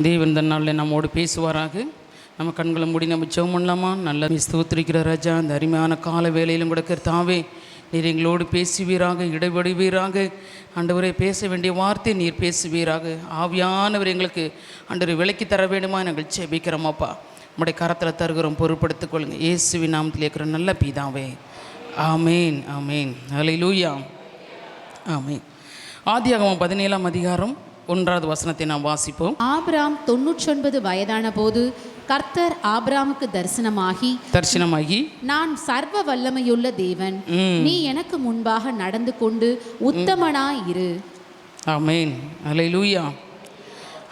தேவன் இந்த நாளில் நம்மோடு பேசுவாராக. நம்ம கண்களை மூடி நம்ம ஜெபம் பண்ணலாமா? நல்ல ஸ்தோத்திரிக்கிற ராஜா, அந்த அருமையான கால வேளையிலும் கூட கர்த்தாவே நீர் எங்களோடு பேசுவீராக, இடைவடுவீராக. ஆண்டவரை பேச வேண்டிய வார்த்தை நீர் பேசுவீராக. ஆவியானவர் எங்களுக்கு ஆண்டவரை விலக்கி தர வேண்டுமா நாங்கள் ஜெபிக்கிறோமாப்பா. நம்முடைய கரத்தில் தருகிறோம், பொறுப்படுத்திக் கொள்ளுங்க. இயேசுவின் நாமத்தில் இருக்கிற நல்ல பிதாவே, ஆமேன் ஆமேன். ஹல்லேலூயா, ஆமேன். ஆதியாகமம் 17ஆம் அதிகாரம் 1வது வசனத்தை நாம் வாசிப்போம். ஆபிராம் 99 வயதான போது கர்த்தர் ஆபிராமுக்கு தரிசனமாகி நான் சர்வ வல்லமையுள்ள தேவன், நீ எனக்கு முன்பாக நடந்து கொண்டு உத்தமனாய் இரு. ஆமென், ஹல்லேலூயா.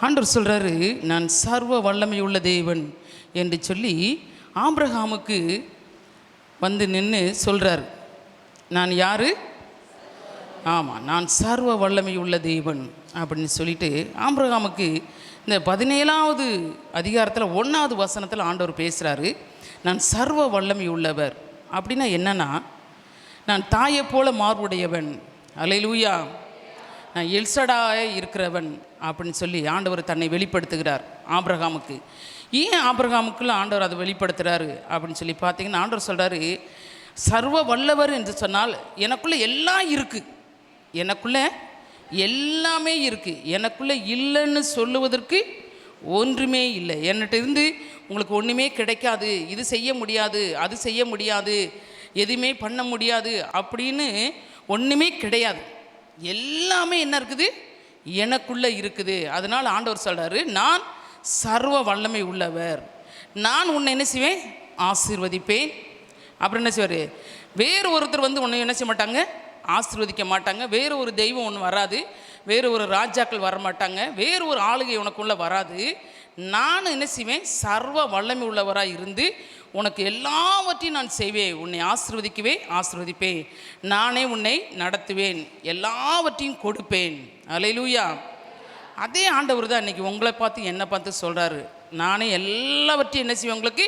ஆண்டவர் சொல்றாரு, நான் சர்வ வல்லமையுள்ள தேவன் என்று சொல்லி ஆபிரகாமுக்கு வந்து நின்று சொல்றாரு. நான் யாரு? ஆமாம், நான் சர்வ வல்லமையுள்ள தேவன் அப்படின்னு சொல்லிட்டு ஆபிரகாமுக்கு இந்த 17ஆவது அதிகாரத்தில் 1வது வசனத்தில் ஆண்டவர் பேசுகிறாரு. நான் சர்வ வல்லமை உள்ளவர் அப்படின்னா என்னன்னா, நான் தாயை போல மார்புடையவன், அல்லேலூயா, நான் எல்சடாய் இருக்கிறவன் அப்படின்னு சொல்லி ஆண்டவர் தன்னை வெளிப்படுத்துகிறார் ஆபிரகாமுக்கு. ஏன் ஆபிரகாமுக்குள்ள ஆண்டவர் அதை வெளிப்படுத்துகிறாரு அப்படின்னு சொல்லி பார்த்தீங்கன்னா, ஆண்டவர் சொல்கிறாரு, சர்வ வல்லவர் என்று சொன்னால் எனக்குள்ளே எல்லாம் இருக்குது, எனக்குள்ளே எல்லாமே இருக்குது, எனக்குள்ளே இல்லைன்னு சொல்லுவதற்கு ஒன்றுமே இல்லை. என்கிட்ட இருந்து உங்களுக்கு ஒன்றுமே கிடைக்காது, இது செய்ய முடியாது, அது செய்ய முடியாது, எதுவுமே பண்ண முடியாது அப்படின்னு ஒன்றுமே கிடையாது. எல்லாமே என்ன இருக்குது? எனக்குள்ளே இருக்குது. அதனால் ஆண்டவர் சொல்கிறாரு, நான் சர்வ வல்லமை உள்ளவர், நான் உன்னை என்ன செய்வேன்? ஆசீர்வதிப்பேன். அப்புறம் என்ன செய்வார்? வேறு ஒருத்தர் வந்து உன்னை என்ன செய்ய மாட்டாங்க? ஆசீர்வதிக்க மாட்டாங்க. வேறு ஒரு தெய்வம் ஒன்று வராது, வேறு ஒரு ராஜாக்கள் வரமாட்டாங்க, வேறு ஒரு ஆளுகை உனக்குள்ளே வராது. நான் என்ன செய்வேன்? சர்வ வல்லமை உள்ளவராக இருந்து உனக்கு எல்லாவற்றையும் நான் செய்வேன், உன்னை ஆசீர்வதிப்பேன், நானே உன்னை நடத்துவேன், எல்லாவற்றையும் கொடுப்பேன். அல்லேலூயா. அதே ஆண்டவர் தான் இன்றைக்கி உங்களை பார்த்து என்னை பார்த்து சொல்கிறாரு, நானே எல்லாவற்றையும் என்ன செய்வேன்? உங்களுக்கு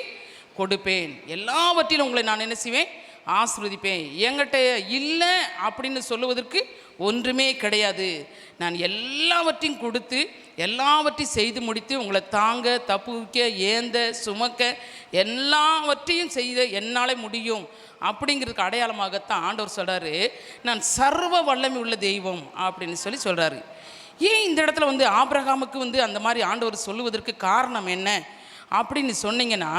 கொடுப்பேன், எல்லாவற்றிலும் உங்களை நான் என்ன செய்வேன்? ஆசீர்வதிப்பேன். என்கிட்ட இல்லை அப்படின்னு சொல்லுவதற்கு ஒன்றுமே கிடையாது. நான் எல்லாவற்றையும் கொடுத்து எல்லாவற்றையும் செய்து முடித்து உங்களை தாங்க, தப்புவிக்க, ஏந்த, சுமக்க எல்லாவற்றையும் செய்த என்னால் முடியும் அப்படிங்கிறதுக்கு அடையாளமாகத்தான் ஆண்டவர் சொல்கிறாரு, நான் சர்வ வல்லமை உள்ள தெய்வம் அப்படின்னு சொல்லி சொல்கிறாரு. ஏன் இந்த இடத்துல வந்து ஆபிரகாமுக்கு வந்து அந்த மாதிரி ஆண்டவர் சொல்லுவதற்கு காரணம் என்ன அப்படின்னு சொன்னீங்கன்னா,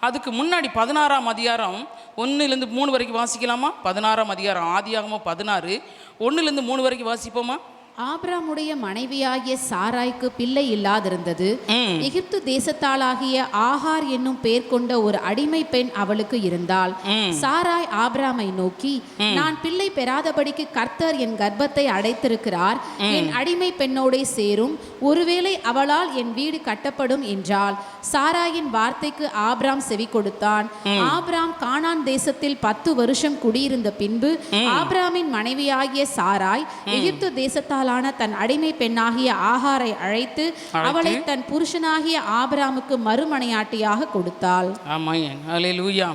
அதுக்கு முன்னாடி 16ஆம் அதிகாரம் 1லேருந்து 3 வரைக்கும் வாசிக்கலாமா? 16ஆம் அதிகாரம் ஆதியாகமம் 16 1லேருந்து 3 வரைக்கும் வாசிப்போமா? ஆபிராமுடைய மனைவியாகிய சாராய்க்கு பிள்ளை இல்லாதிருந்தது. எகிப்து தேசத்தாளாகிய ஆகார் என்னும் பேர் கொண்ட ஒரு அடிமை பெண் அவளுக்கு இருந்தாள். சாராய் ஆபிராமை நோக்கி, நான் பிள்ளை பெறாதபடிக்கு கர்த்தர் என் கர்ப்பத்தை அடைத்திருக்கிறார், என் அடிமை பெண்ணோடே சேரும், ஒருவேளை அவளால் என் வீடு கட்டப்படும் என்றாள். சாராயின் வார்த்தைக்கு ஆபிராம் செவி கொடுத்தான். ஆபிராம் கானான் தேசத்தில் 10 வருஷம் குடியிருந்த பின்பு ஆபிராமின் மனைவியாகிய சாராய் எகிப்து தேசத்தால் தன் அடிமை பெண்ணாகிய ஆகாரை அழைத்து அவளை தன் புருஷனாகிய ஆபிராமுக்கு மறுமனையாட்டியாக கொடுத்தாள். ஆமாம், அல்லேலூயா.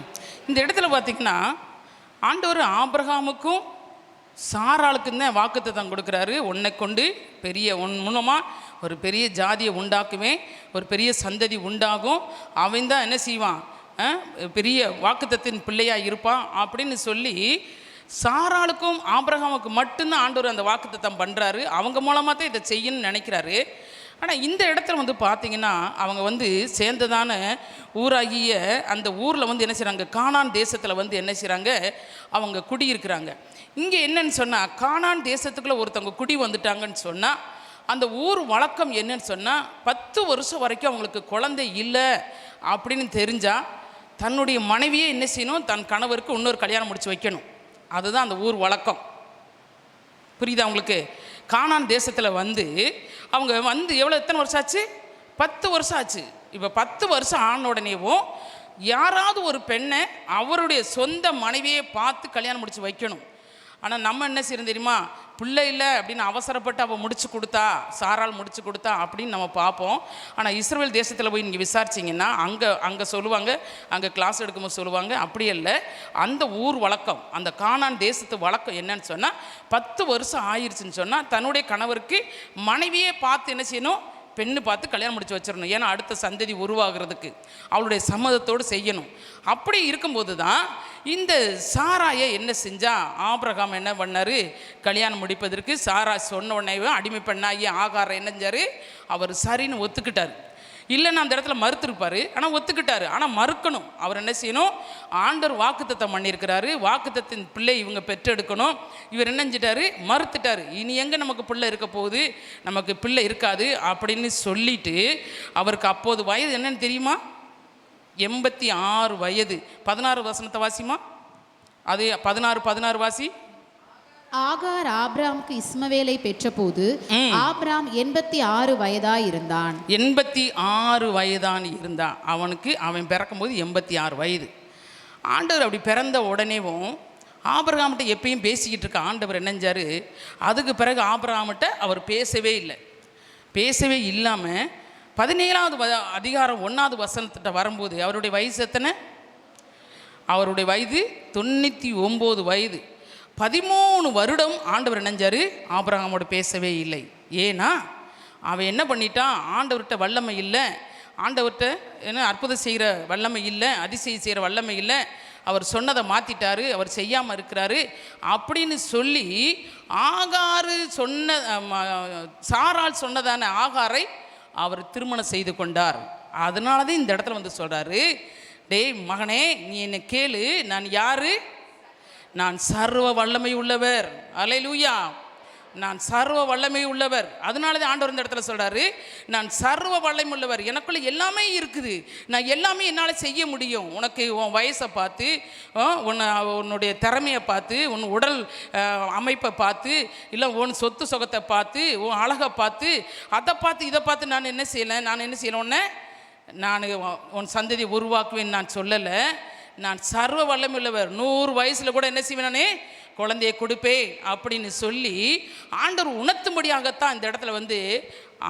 இந்த இடத்துல பார்த்தீங்கன்னா ஆண்டவர் ஆபிரகாமுக்கும் சாராளுக்கும் தான் வாக்குத்தத்தம் கொடுக்குறாரு. உன்னை கொண்டு உன் மூலமாக ஒரு பெரிய ஜாதியை உண்டாக்குவேன், ஒரு பெரிய சந்ததி உண்டாகும், அவன் தான் என்ன செய்வான்? பெரிய வாக்குத்தத்தின் பிள்ளையாக இருப்பான் அப்படின்னு சொல்லி சாராளுக்கும் ஆபிரகாமுக்கு மட்டும்தான் ஆண்டவர் அந்த வாக்குத்தத்தம் பண்ணுறாரு. அவங்க மூலமாக தான் இதை செய்யணும்னு நினைக்கிறாரு. ஆனால் இந்த இடத்துல வந்து பார்த்திங்கன்னா அவங்க வந்து சேர்ந்ததான ஊராகிய அந்த ஊரில் வந்து என்ன செய்கிறாங்க? கானான் தேசத்தில் வந்து என்ன செய்கிறாங்க? அவங்க குடியிருக்கிறாங்க. இங்கே என்னன்னு சொன்னால், கானான் தேசத்துக்குள்ளே ஒருத்தவங்க குடி வந்துட்டாங்கன்னு சொன்னால் அந்த ஊர் வழக்கம் என்னன்னு சொன்னால், 10 வருஷம் வரைக்கும் அவங்களுக்கு குழந்தை இல்லை அப்படின்னு தெரிஞ்சால் தன்னுடைய மனைவியே என்ன செய்யணும்? தன் கணவருக்கு இன்னொரு கல்யாணம் முடிச்சு வைக்கணும். அதுதான் அந்த ஊர் வழக்கம். புரியுதா உங்களுக்கு? கானான் தேசத்தில் வந்து அவங்க வந்து எத்தனை வருஷம் ஆச்சு? 10 வருஷம் ஆச்சு. இப்போ 10 வருஷம் ஆன உடனேவும் யாராவது ஒரு பெண்ணை அவருடைய சொந்த மனைவியை பார்த்து கல்யாணம் முடிச்சு வைக்கணும். ஆனால் நம்ம என்ன செய்யணும் தெரியுமா? பிள்ளை இல்லை அப்படின்னு அவசரப்பட்டு அவள் முடிச்சு கொடுத்தா, சாரால் முடிச்சு கொடுத்தா அப்படின்னு நம்ம பார்ப்போம். ஆனால் இஸ்ரவேல் தேசத்தில் போய் நீங்கள் விசாரிச்சிங்கன்னா அங்கே சொல்லுவாங்க, அங்கே கிளாஸ் எடுக்கும்போது சொல்லுவாங்க, அப்படி இல்லை. அந்த ஊர் வழக்கம், அந்த கானான் தேசத்து வழக்கம் என்னன்னு சொன்னால், 10 வருஷம் ஆயிடுச்சுன்னு சொன்னால் தன்னுடைய கணவருக்கு மனைவியே பார்த்து என்ன செய்யணும்? பெண்ணு பார்த்து கல்யாணம் முடிச்சு வச்சிடணும். ஏன்னா அடுத்த சந்ததி உருவாகிறதுக்கு அவளுடைய சம்மதத்தோடு செய்யணும். அப்படி இருக்கும்போது தான் இந்த சாராயை என்ன செஞ்சா, ஆபிரகாம் என்ன பண்ணார், கல்யாணம் முடிப்பதற்கு சாரா சொன்ன உடனே அடிமை பெண்ணாகி ஆகாரை என்ன செஞ்சார், அவர் சரின்னு ஒத்துக்கிட்டார். இல்லைன்னா அந்த இடத்துல மறுத்துருப்பார், ஆனால் ஒத்துக்கிட்டாரு. ஆனால் மறுக்கணும். அவர் என்ன செய்யணும், ஆண்டவர் வாக்குத்தத்தம் பண்ணியிருக்கிறாரு, வாக்குத்தத்தின் பிள்ளை இவங்க பெற்றெடுக்கணும். இவர் என்ன செஞ்சிட்டாரு, மறுத்துட்டார். இனி எங்கே நமக்கு பிள்ளை இருக்க போகுது, நமக்கு பிள்ளை இருக்காது அப்படின்னு சொல்லிட்டு, அவருக்கு அப்போது வயது என்னன்னு தெரியுமா, 86 வயது. 16 வசனத்தை வாசிமா, அது 16 வாசி. ஆகார் ஆபிராமுக்கு இஸ்மவேலை பெற்றபோது ஆபிராம் 86 வயதாய் இருந்தான். 86 வயதான் இருந்தான் அவனுக்கு. அவன் பிறக்கும்போது 86 வயது. ஆண்டவர் அப்படி பிறந்த உடனேவும் ஆபிரகாம்கிட்ட எப்பயும் பேசிக்கிட்டு இருக்க ஆண்டவர் என்னஞ்சார், அதுக்கு பிறகு ஆபிரகாம்கிட்ட அவர் பேசவே இல்லை. பேசவே இல்லாமல் 17வது அதிகாரம் 1வது வசனத்திட்ட வரும்போது அவருடைய வயசு எத்தனை, அவருடைய வயது 99 வயது. 13 வருடம் ஆண்டவர் இணைஞ்சார், ஆபிரகாமோடு பேசவே இல்லை. ஏன்னா அவன் என்ன பண்ணிட்டான், ஆண்டவர்கிட்ட வல்லமை இல்லை, ஆண்டவர்கிட்ட என்ன அற்புதம் செய்கிற வல்லமை இல்லை, அதிசயம் செய்கிற வல்லமை இல்லை, அவர் சொன்னதை மாற்றிட்டாரு, அவர் செய்யாமல் இருக்கிறாரு அப்படின்னு சொல்லி ஆகாரு சொன்ன சாரால் சொன்னதான ஆகாரை அவர் திருமணம் செய்து கொண்டார். அதனால தான் இந்த இடத்துல வந்து சொல்கிறாரு, டேய் மகனே நீ என்னை கேளு, நான் யாரு, நான் சர்வ வல்லமை உள்ளவர். அல்லேலூயா, நான் சர்வ வல்லமை உள்ளவர். அதனால தான் ஆண்டவர் இந்த இடத்துல சொல்கிறாரு, நான் சர்வ வல்லமை உள்ளவர், எனக்குள்ளே எல்லாமே இருக்குது, நான் எல்லாமே என்னால் செய்ய முடியும். உனக்கு உன் வயசை பார்த்து, உன்னுடைய திறமையை பார்த்து, உன் உடல் அமைப்பை பார்த்து, இல்லை உன் சொத்து சுகத்தை பார்த்து, உன் அழகை பார்த்து, அதை பார்த்து இதை பார்த்து நான் என்ன செய்யலை உன்னை நான் உன் சந்ததியை உருவாக்குவேன் நான் சொல்லலை. நான் சர்வ வல்லமை உள்ளவர், 100 வயசில் கூட என்ன செய்வேன், நானே குழந்தையை கொடுப்பேன் அப்படின்னு சொல்லி ஆண்டவர் உணர்த்தும்படியாகத்தான் இந்த இடத்துல வந்து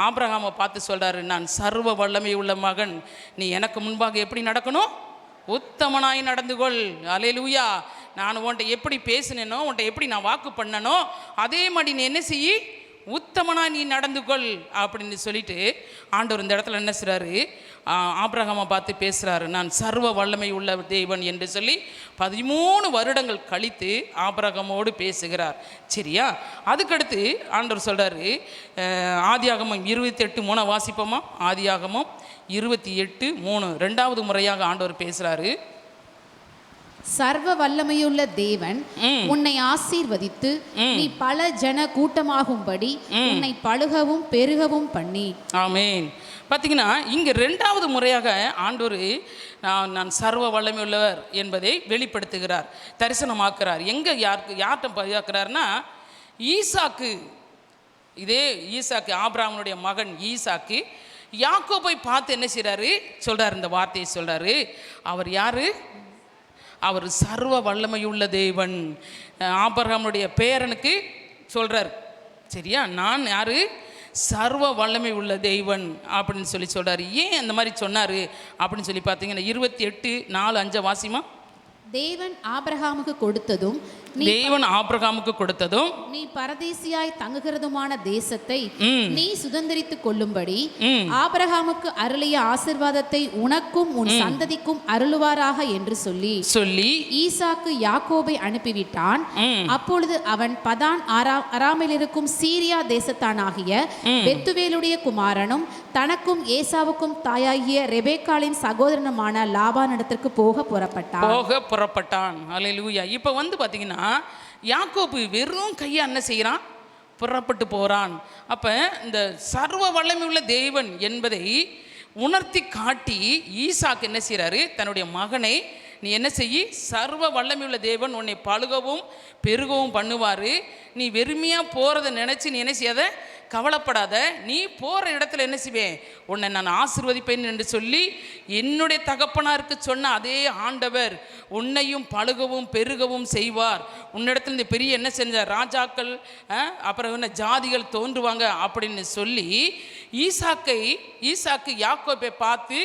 ஆபிரகாமை பார்த்து சொல்கிறாரு, நான் சர்வ வல்லமை உள்ள மகன், நீ எனக்கு முன்பாக எப்படி நடக்கணும், உத்தமனாய் நடந்து கொள். அல்லேலூயா, நான் உன்ட்ட எப்படி பேசினேனோ, உன்ட்ட எப்படி நான் வாக்கு பண்ணனோ, அதே மாதிரி நீ என்ன செய்யி, உத்தமனா நீ நடந்து கொள் அப்படின்னு சொல்லிட்டு ஆண்டவர் இந்த இடத்துல என்ன செய்கிறாரு, ஆபிரகாமை பார்த்து பேசுகிறாரு, நான் சர்வ வல்லமை உள்ள தேவன் என்று சொல்லி 13 வருடங்கள் கழித்து ஆபிரகாமோடு பேசுகிறார். சரியா, அதுக்கடுத்து ஆண்டவர் சொல்கிறாரு, ஆதியாகமம் 28:3 வாசிப்போமா. ஆதியாகமம் 28:3 2வது முறையாக ஆண்டவர் பேசுகிறாரு. சர்வ வல்லமையுள்ள தேவன் உன்னை ஆசீர்வதித்து நீ பல ஜன கூட்டமாகும்படி உன்னை பழுகவும் பெருகவும் பண்ணி. ஆமேன். பார்த்தீங்கன்னா இங்கே 2வது முறையாக ஆண்டவர் நான் சர்வ வல்லமை உள்ளவர் என்பதை வெளிப்படுத்துகிறார், தரிசனமாக்குறார். எங்கே யார்கிட்ட பார்க்குறாருன்னா, ஈசாக்கு, இதே ஈசாக்கு ஆபிரகாமுடைய மகன் ஈசாக்கு யாக்கோபை பார்த்து என்ன செய்கிறாரு, சொல்கிறார், இந்த வார்த்தையை சொல்கிறாரு, அவர் யார், அவர் சர்வ வல்லமையுள்ள தேவன். ஆபிரகாமுடைய பேரனுக்கு சொல்கிறார். சரியா, நான் யார், சர்வ வல்லமை உள்ள தேவன் அப்படின்னு சொல்லி சொல்கிறார். ஏன் அந்த மாதிரி சொன்னார் அப்படின்னு சொல்லி பார்த்தீங்கன்னா 28:4-5 வாசிமா. தேவன் ஆபிரகாமுக்கு கொடுத்ததும் நீ பரதேசியாய் தங்குகிறதுமான தேசத்தை நீ சுதந்தரித்துக் கொள்ளும்படி ஆபிரகாமுக்கு அருளிய ஆசீர்வாதத்தை உனக்கும் உன் சந்ததிக்கும் அருளுவாராக என்று சொல்லி ஈசாக்கு யாக்கோபை அனுப்பிவிட்டான். அப்பொழுது அவன் பதான் அராமில் இருக்கும் சீரியா தேசத்தானாகிய பெத்துவேலுடைய குமாரனும் தனக்கும் ஏசாவுக்கும் தாயாகிய ரெபேக்காளின் சகோதரனுமான லாபானிடத்திற்கு போக புறப்பட்டான். அல்லேலூயா. இப்போ வந்து பார்த்தீங்கன்னா யாக்கோபு வெறும் கையை என்ன செய்கிறான், புறப்பட்டு போகிறான். அப்போ இந்த சர்வ வல்லமை உள்ள தேவன் என்பதை உணர்த்தி காட்டி ஈசாக்கு என்ன செய்கிறாரு, தன்னுடைய மகனை நீ என்ன செய்யி, சர்வ வல்லமை உள்ள தேவன் உன்னை பழுகவும் பெருகவும் பண்ணுவார், நீ வெறுமையாக போகிறத நினச்சி நீ என்ன செய்யாத, கவலைப்படாத, நீ போகிற இடத்துல என்ன செய்வேன், உன்னை நான் ஆசீர்வதிப்பேன் என்று சொல்லி என்னுடைய தகப்பனாருக்கு சொன்ன அதே ஆண்டவர் உன்னையும் பழுகவும் பெருகவும் செய்வார். உன்னிடத்துல இந்த பெரிய என்ன செஞ்சார், ராஜாக்கள் அப்புறம் என்ன ஜாதிகள் தோன்றுவாங்க அப்படின்னு சொல்லி ஈசாக்கு யாக்கோபை பார்த்து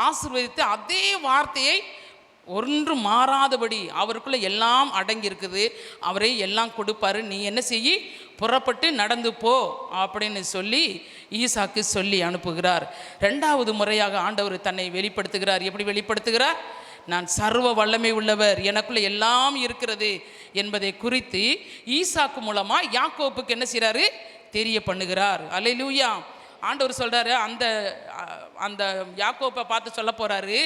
ஆசீர்வதித்து அதே வார்த்தையை ஒன்று மாறாதபடி அவருக்குள்ளே எல்லாம் அடங்கி இருக்குது, அவரே எல்லாம் கொடுப்பாரு, நீ என்ன செய்யி, புறப்பட்டு நடந்து போ அப்படின்னு சொல்லி ஈசாக்கு சொல்லி அனுப்புகிறார். 2வது முறையாக ஆண்டவர் தன்னை வெளிப்படுத்துகிறார். எப்படி வெளிப்படுத்துகிறார்? நான் சர்வ வல்லமை உள்ளவர், எனக்குள்ள எல்லாம் இருக்கிறது என்பதை குறித்து ஈசாக்கு மூலமாக யாக்கோப்புக்கு என்ன செய்கிறாரு, தெரிய பண்ணுகிறார். அல்லேலூயா. ஆண்டவர் சொல்கிறாரு, அந்த யாக்கோப்பை பார்த்து சொல்ல போகிறாரு,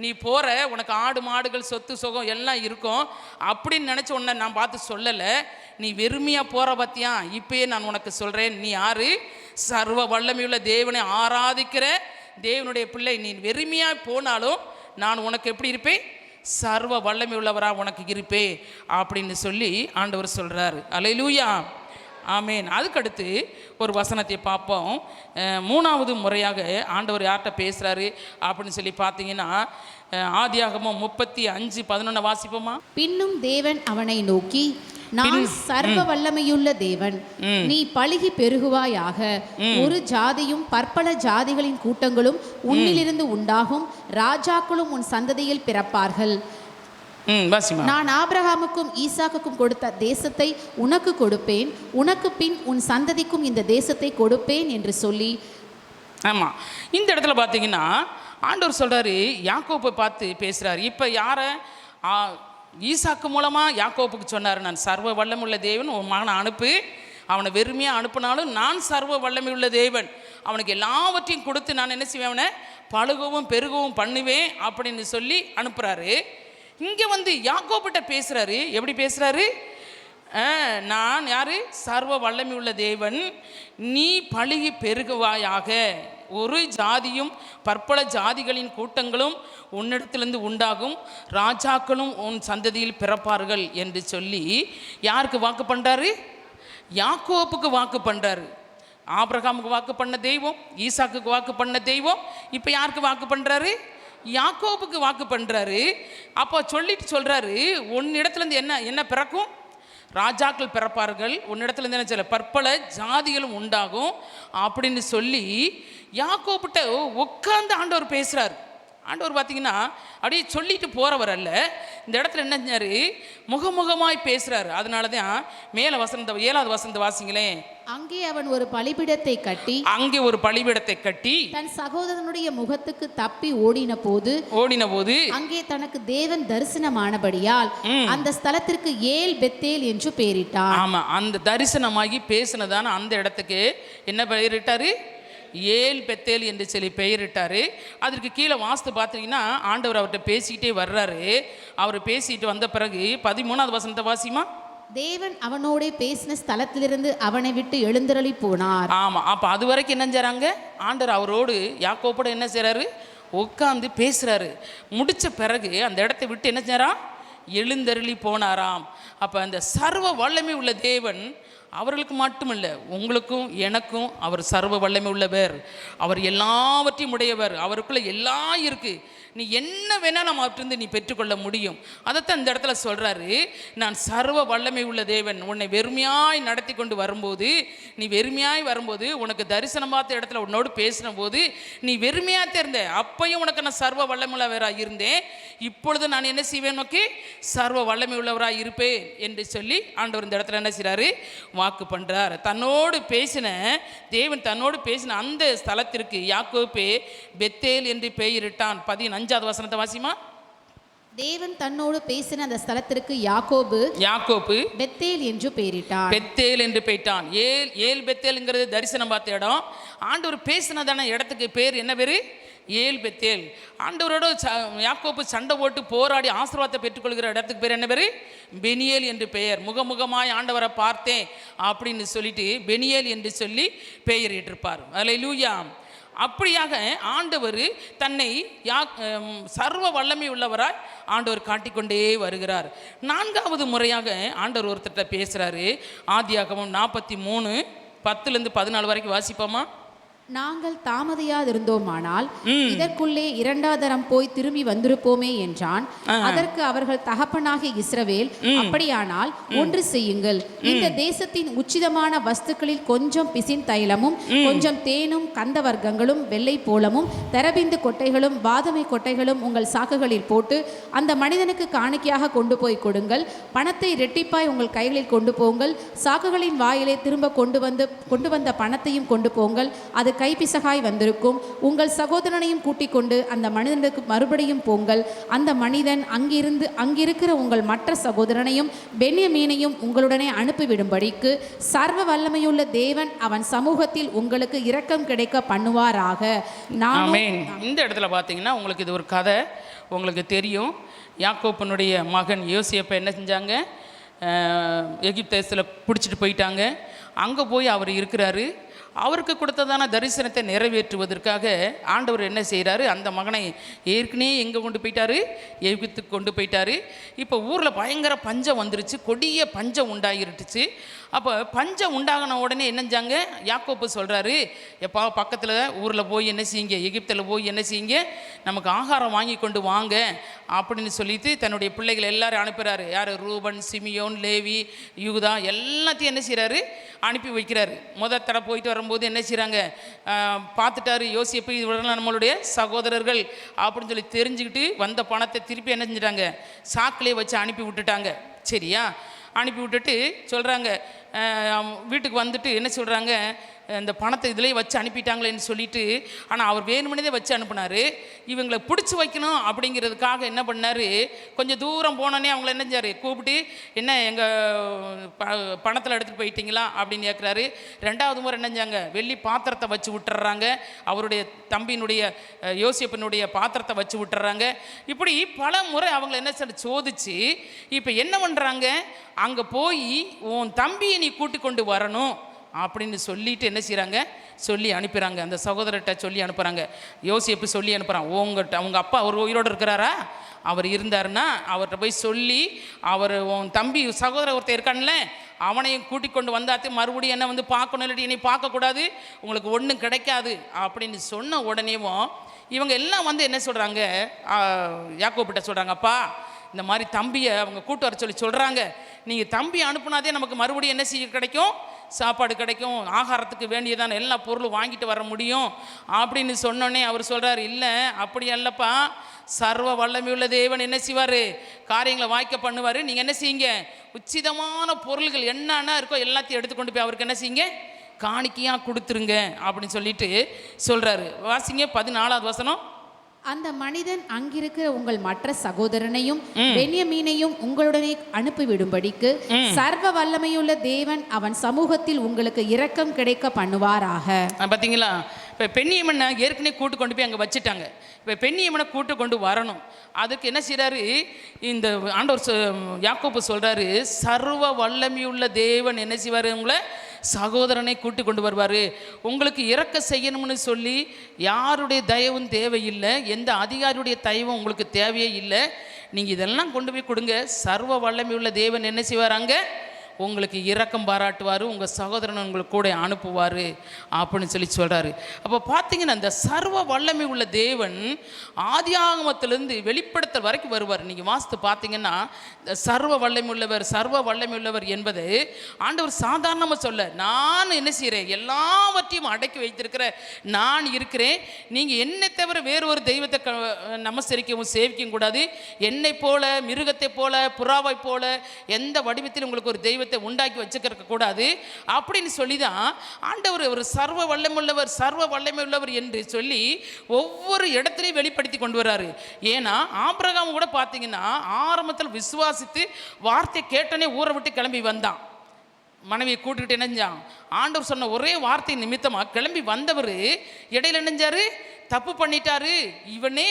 நீ போகிற, உனக்கு ஆடு மாடுகள் சொத்து சுகம் எல்லாம் இருக்கும் அப்படின்னு நினச்சி உன்னை நான் பார்த்து சொல்லலை, நீ வெறுமையாக போகிற பற்றியா, இப்பயே நான் உனக்கு சொல்கிறேன், நீ யார், சர்வ வல்லமையுள்ள தேவனை ஆராதிக்கிற தேவனுடைய பிள்ளை, நீ வெறுமையாக போனாலும் நான் உனக்கு எப்படி இருப்பேன், சர்வ வல்லமை உள்ளவராக உனக்கு இருப்பேன் அப்படின்னு சொல்லி ஆண்டவர் சொல்கிறார். அல்லேலூயா, ஆமேன். அதுக்கடுத்து ஒரு வசனத்தை பார்ப்போம். 3வது முறையாக ஆண்டவர் யார்கிட்ட பேசுகிறாரு அப்படின்னு சொல்லி பார்த்தீங்கன்னா, ஆதியாகமம் 35:11 வாசிப்போமா? பின்னும் தேவன் அவனை நோக்கி, நான் சர்வ வல்லமையுள்ள தேவன், நீ பலுகி பெருகுவாயாக, ஒரு ஜாதியும் பற்பல ஜாதிகளின் கூட்டங்களும் உன்னிலிருந்து உண்டாகும், ராஜாக்களும் உன் சந்ததியில் பிறப்பார்கள். நான் ஆபிரகாமுக்கும் ஈசாக்குக்கும் கொடுத்த தேசத்தை உனக்கு கொடுப்பேன், உனக்கு பின் உன் சந்ததிக்கும் இந்த தேசத்தை கொடுப்பேன் என்று சொல்லி. ஆமாம், இந்த இடத்துல பார்த்தீங்கன்னா ஆண்டவர் சொல்கிறாரு, யாக்கோப்பை பார்த்து பேசுகிறார். இப்போ யாரை, ஈசாக்கு மூலமாக யாக்கோப்புக்கு சொன்னார், நான் சர்வ வல்லமையுள்ள தேவன், உன் மகனை அனுப்பு, அவனை வெறுமையாக அனுப்பினாலும் நான் சர்வ வல்லமையுள்ள தேவன், அவனுக்கு எல்லாவற்றையும் கொடுத்து நான் என்ன செய்வேன், அவனை பழுகவும் பெருகவும் பண்ணுவேன் அப்படின்னு சொல்லி அனுப்புகிறாரு. இங்கே வந்து யாக்கோபிட்ட பேசுகிறாரு. எப்படி பேசுகிறாரு? நான் யார், சர்வ வல்லமை உள்ள தேவன், நீ பலுகி பெருகுவாயாக, ஒரு ஜாதியும் பற்பல ஜாதிகளின் கூட்டங்களும் உன்னிடத்திலிருந்து உண்டாகும், ராஜாக்களும் உன் சந்ததியில் பிறப்பார்கள் என்று சொல்லி யாருக்கு வாக்கு பண்ணுறாரு? யாக்கோப்புக்கு வாக்கு பண்ணுறாரு. ஆபிரகாமுக்கு வாக்கு பண்ண தெய்வம், ஈசாக்குக்கு வாக்கு பண்ண தெய்வம், இப்போ யாருக்கு வாக்கு பண்ணுறாரு? யாக்கோப்புக்கு வாக்கு பண்ணுறாரு. அப்போ சொல்லிட்டு சொல்கிறாரு, உன்னிடத்துலேருந்து என்ன பிறக்கும், ராஜாக்கள் பிறப்பார்கள், உன்னிடத்துலேருந்து என்ன சொல்ல, பற்பல ஜாதிகளும் உண்டாகும் அப்படின்னு சொல்லி யாக்கோப்பிட்ட உட்கார்ந்து ஆண்டவர் பேசுகிறார். ஆண்டவர் பார்த்தீங்கன்னா அப்படியே சொல்லிட்டு போகிறவர் அல்ல, இந்த இடத்துல என்ன செஞ்சார், முகமுகமாய் பேசுகிறார். அதனால தான் மேலே வசனத்தை 7வது வசனத்தை வாசிங்களேன். அங்கே அவன் ஒரு பலிபீடத்தை கட்டி தன் சகோதரனுடைய முகத்துக்கு தப்பி ஓடின போது அங்கே தனக்கு தேவன் தரிசனமானபடியால் அந்த ஸ்தலத்திற்கு ஏல் பெத்தேல் என்று பெயரிட்டார். ஆமா, அந்த தரிசனமாகி பேசினதான அந்த இடத்துக்கு என்ன பெயரிட்டாரு? ஏல் பெத்தேல் என்று சொல்லி பெயரிட்டார். அதற்கு கீழே வாஸ்து பார்த்தீங்கன்னா ஆண்டவர் அவர்கிட்ட பேசிக்கிட்டே வர்றாரு. அவர் பேசிட்டு வந்த பிறகு 13வது வசனத்தை வாசிமா. தேவன் அவனோட பேசின ஸ்தலத்திலிருந்து அவனை விட்டு எழுந்தருளி போனார். ஆமாம், அப்போ அது வரைக்கும் என்ன செய்கிறாங்க, ஆண்டவர் அவரோடு யாக்கோப்போட என்ன செய்கிறாரு, உட்காந்து பேசுகிறாரு. முடித்த பிறகு அந்த இடத்தை விட்டு என்ன செய்கிறான், எழுந்தருளி போனாராம். அப்போ அந்த சர்வ வல்லமை உள்ள தேவன் அவர்களுக்கு மட்டுமல்ல, உங்களுக்கும் எனக்கும் அவர் சர்வ வல்லமை உள்ளவர், அவர் எல்லாவற்றையும் உடையவர், அவருக்குள்ளே எல்லாம் இருக்குது, நீ என்ன வேணால் நம்ம அவற்றிருந்து நீ பெற்றுக்கொள்ள முடியும். அதைத்தான் இந்த இடத்துல சொல்கிறாரு, நான் சர்வ வல்லமை உள்ள தேவன், உன்னை வெறுமையாய் நடத்தி கொண்டு வரும்போது, நீ வெறுமையாய் வரும்போது, உனக்கு தரிசனம் பார்த்த இடத்துல உன்னோடு பேசின போது நீ வெறுமையாக இருந்த, அப்பையும் உனக்கு நான் சர்வ வல்லமை உள்ளவராக இருந்தேன், இப்பொழுது நான் என்ன செய்வேன், நோக்கி சர்வ வல்லமை உள்ளவராக இருப்பேன் என்று சொல்லி ஆண்டவர் இந்த இடத்துல என்ன செய்கிறாரு, வாக்கு பண்ணுறார். தன்னோடு பேசின தேவன், தன்னோடு பேசின அந்த ஸ்தலத்திற்கு யாக்கோபு பெத்தேல் என்று பெயரிட்டான். 15வது வசனத்தை வாசிமா. தேவன் தன்னோடு பேசின அந்த ஸ்தலத்திற்கு யாக்கோபு பெத்தேல் என்று பெயரிட்டான். பெத்தேல் என்று பெயரிட்டான். ஏல் பெத்தேல்ங்கிறது தரிசனம் பார்த்த இடம். ஆண்டவர் பேசினதான இடத்துக்கு பேர் என்ன பேர்? ஏல் பெத்தேல். ஆண்டவரோட யாக்கோபு சண்டை போட்டு போராடி ஆசீர்வாதத்தை பெற்றுக்கொள்கிற இடத்துக்கு பேர் என்ன பேர்? பெனியேல் என்று பெயர். முகமுகமாய் ஆண்டவரை பார்த்தேன் அப்படின்னு சொல்லிட்டு பெனியேல் என்று சொல்லி பெயரிட்டிருப்பார். அல்லேலூயா. அப்படியாக ஆண்டவர் தன்னை சர்வ வல்லமை உள்ளவராய் ஆண்டவர் காட்டிக்கொண்டே வருகிறார். 4வது முறையாக ஆண்டவர் ஒருத்தர்கிட்ட பேசுகிறாரு. ஆதியாகமம் 43:10-14 வரைக்கும் வாசிப்போமா. நாங்கள் தாமதியாதிருந்தோமானால் இதற்குள்ளே 2வது தரம் போய் திரும்பி வந்திருப்போமே என்றான். அதற்கு அவர்கள் தகப்பனாகிய இஸ்ரவேல், அப்படியானால் ஒன்று செய்யுங்கள், இந்த தேசத்தின் உச்சிதமான வஸ்துக்களில் கொஞ்சம் பிசின் தைலமும் கொஞ்சம் தேனும் கந்த வர்க்கங்களும் வெள்ளை போலமும் தெரபிந்து கொட்டைகளும் பாதமை கொட்டைகளும் உங்கள் சாக்குகளில் போட்டு அந்த மனிதனுக்கு காணிக்கையாக கொண்டு போய் கொடுங்கள். பணத்தை இரட்டிப்பாய் உங்கள் கைகளில் கொண்டு போங்கள். சாக்குகளின் வாயிலே திரும்ப கொண்டு வந்த பணத்தையும் கொண்டு போங்கள். அது கைப்பிசகாய் வந்திருக்கும். உங்கள் சகோதரனையும் கூட்டிக் கொண்டு அந்த மனிதனுக்கு மறுபடியும் போங்கள். அந்த மனிதன் அங்கிருக்கிற உங்கள் மற்ற சகோதரனையும் பென்யமீனையும் உங்களுடனே அனுப்பிவிடும்படிக்கு சர்வ வல்லமையுள்ள தேவன் அவன் சமூகத்தில் உங்களுக்கு இரக்கம் கிடைக்க பண்ணுவாராக. இந்த இடத்துல பார்த்தீங்கன்னா உங்களுக்கு இது ஒரு கதை உங்களுக்கு தெரியும். யாக்கோப்பனுடைய மகன் யோசேப்பை என்ன செஞ்சாங்க, எகிப்து தேசத்தில் பிடிச்சிட்டு போயிட்டாங்க. அங்கே போய் அவர் இருக்கிறாரு. அவருக்கு கொடுத்ததான தரிசனத்தை நிறைவேற்றுவதற்காக ஆண்டவர் என்ன செய்கிறாரு, அந்த மகனை ஏற்கனவே எங்கே கொண்டு போயிட்டாரு, எகிப்துக்கு கொண்டு போயிட்டாரு. இப்போ ஊரில் பயங்கர பஞ்சம் வந்துருச்சு, கொடிய பஞ்சம் உண்டாகிருட்டுச்சு. அப்போ பஞ்சம் உண்டாகின உடனே என்னஞ்சாங்க, யாக்கோப்பு சொல்கிறாரு, எப்போ பக்கத்தில் ஊரில் போய் என்ன செய்யுங்க, எகிப்தில் போய் என்ன செய்யுங்க, நமக்கு ஆகாரம் வாங்கி கொண்டு வாங்க அப்படின்னு சொல்லிட்டு தன்னுடைய பிள்ளைகள் எல்லாரும் அனுப்புகிறாரு. யார், ரூபன், சிமியோன், லேவி, யூதா எல்லாத்தையும் என்ன செய்கிறாரு, அனுப்பி வைக்கிறாரு. முதல் தடவை போயிட்டு வரும்போது என்ன செய்கிறாங்க, பார்த்துட்டாரு யோசேப்பு, இவரெல்லாம் நம்மளுடைய சகோதரர்கள் அப்படின்னு சொல்லி தெரிஞ்சுக்கிட்டு வந்த பணத்தை திருப்பி என்ன செஞ்சிட்டாங்க, சாக்கிலே வச்சு அனுப்பி விட்டுட்டாங்க. சரியா, அனுப்பி விட்டுட்டு சொல்கிறாங்க, வீட்டுக்கு வந்துட்டு என்ன சொல்கிறாங்க, இந்த பணத்தை இதிலே வச்சு அனுப்பிட்டாங்களேன்னு சொல்லிட்டு, ஆனால் அவர் வேணுமனே வச்சு அனுப்புனார். இவங்களை பிடிச்சி வைக்கணும் அப்படிங்கிறதுக்காக என்ன பண்ணார், கொஞ்சம் தூரம் போனோன்னே அவங்கள என்ன செஞ்சார், கூப்பிட்டு என்ன எங்கள் பணத்தில் எடுத்துகிட்டு போயிட்டீங்களா அப்படின்னு கேட்குறாரு. 2வது முறை என்ன செஞ்சாங்க, வெள்ளி பாத்திரத்தை வச்சு விட்டுறாங்க, அவருடைய தம்பியினுடைய யோசேப்பினுடைய பாத்திரத்தை வச்சு விட்டுறாங்க. இப்படி பல முறை அவங்கள என்ன சோதிச்சு இப்போ என்ன பண்ணுறாங்க, அங்கே போய் உன் தம்பியை நீ கூட்டிக் கொண்டு வரணும் அப்படின்னு சொல்லிட்டு என்ன செய்கிறாங்க, சொல்லி அனுப்புகிறாங்க. அந்த சகோதரர்கிட்ட சொல்லி அனுப்புகிறாங்க. யோசேப்பு சொல்லி அனுப்புகிறான், உங்கள் அப்பா அவர் உயிரோடு இருக்கிறாரா, அவர் இருந்தாருன்னா அவர்கிட்ட போய் சொல்லி, அவர் உன் தம்பி சகோதரர் ஒருத்தர் இருக்கான்ல அவனையும் கூட்டிக் கொண்டு வந்தாத்து மறுபடியும் என்ன வந்து பார்க்கணும், இல்லாட்டி என்னை பார்க்கக்கூடாது, உங்களுக்கு ஒன்றும் கிடைக்காது அப்படின்னு சொன்ன உடனேவும் இவங்க எல்லாம் வந்து என்ன சொல்கிறாங்க, யாக்கோபிட்ட சொல்கிறாங்க, அப்பா இந்த மாதிரி தம்பியை அவங்க கூட்டு வர சொல்லி சொல்கிறாங்க, நீங்கள் தம்பி அனுப்புனாதே நமக்கு மறுபடியும் என்ன செய்ய கிடைக்கும், சாப்பாடு கிடைக்கும், ஆகாரத்துக்கு வேண்டியதான எல்லா பொருளும் வாங்கிட்டு வர முடியும் அப்படின்னு சொன்னோன்னே அவர் சொல்கிறார், இல்லை அப்படி அல்லப்பா, சர்வ வல்லமையுள்ள தேவன் என்ன செய்வார், காரியங்களை வாய்க்க பண்ணுவார். நீங்கள் என்ன செய்யுங்க, உச்சிதமான பொருள்கள் என்னென்ன இருக்கோ எல்லாத்தையும் எடுத்துக்கொண்டு போய் அவருக்கு என்ன செய்யுங்க, காணிக்கையாக கொடுத்துருங்க அப்படின்னு சொல்லிட்டு சொல்கிறாரு. வாசிங்க 14வது வசனம். அந்த மனிதன் அங்கிருக்கிற உங்கள் மற்ற சகோதரனையும் பென்யமீனையும் உங்களுடனே அனுப்பிவிடும்படிக்கு சர்வ வல்லமையுள்ள தேவன் அவன் சமூகத்தில் உங்களுக்கு இரக்கம் கிடைக்க பண்ணுவாராக. பார்த்தீங்களா, இப்போ பென்யமீனை ஏற்கனவே கூட்டு கொண்டு போய் அங்கே வச்சுட்டாங்க. இப்போ பென்யமீனை கூட்டு கொண்டு வரணும். அதுக்கு என்ன செய்கிறாரு, இந்த ஆண்டவர் யாக்கோப்பு சொல்கிறாரு, சர்வ வல்லமையுள்ள தேவன் என்ன செய்வார், உங்களை சகோதரனை கூட்டி கொண்டு வருவார். உங்களுக்கு இறக்க செய்யணும்னு சொல்லி யாருடைய தயவும் தேவையில்லை, எந்த அதிகாரியுடைய தயவும் உங்களுக்கு தேவையே இல்லை. நீங்கள் இதெல்லாம் கொண்டு போய் கொடுங்க, சர்வ வல்லமையுள்ள தேவன் என்ன செய்வார், அங்கே உங்களுக்கு இரக்கம் பாராட்டுவார், உங்கள் சகோதரன் உங்களுக்கு கூட அனுப்புவார் அப்படின்னு சொல்லி சொல்கிறாரு. அப்போ பார்த்தீங்கன்னா இந்த சர்வ வல்லமை உள்ள தேவன் ஆதியாகமத்திலேருந்து வெளிப்படுத்தல் வரைக்கும் வருவார். நீங்கள் வாசித்து பார்த்தீங்கன்னா இந்த சர்வ வல்லமை உள்ளவர், சர்வ வல்லமை உள்ளவர் என்பது ஆண்டவர் சாதாரணமாக சொல்ல, நான் என்ன செய்கிறேன், எல்லாவற்றையும் அடக்கி வைத்திருக்கிற நான் இருக்கிறேன், நீங்கள் என்னை தவிர வேறு ஒரு தெய்வத்தை நமஸ்கரிக்கவும் சேவிக்கவும் கூடாது, என்னை போல மிருகத்தை போல புறாவை போல எந்த வடிவத்திலும் உங்களுக்கு ஒரு தெய்வத்தை உண்டாக்கி வச்சுக்க கூடாது அப்படின்னு சொல்லி தான் ஆண்டவர் ஒரு சர்வ வல்லமையுள்ளவர், சர்வ வல்லமையுள்ளவர் என்று சொல்லி ஒவ்வொரு இடத்துலையும் வெளிப்படுத்தி கொண்டு வர்றாரு. ஏன்னா ஆபிரகாம் கூட பார்த்தீங்கன்னா ஆரம்பத்தில் விசுவாசித்து வார்த்தை கேட்டனே ஊரை விட்டு கிளம்பி வந்தான். மனைவியை கூட்டுக்கிட்டு இணைஞ்சான். ஆண்டவர் சொன்ன ஒரே வார்த்தை நிமித்தமாக கிளம்பி வந்தவர் இடையில இணைஞ்சாரு, தப்பு பண்ணிட்டாரு, இவனே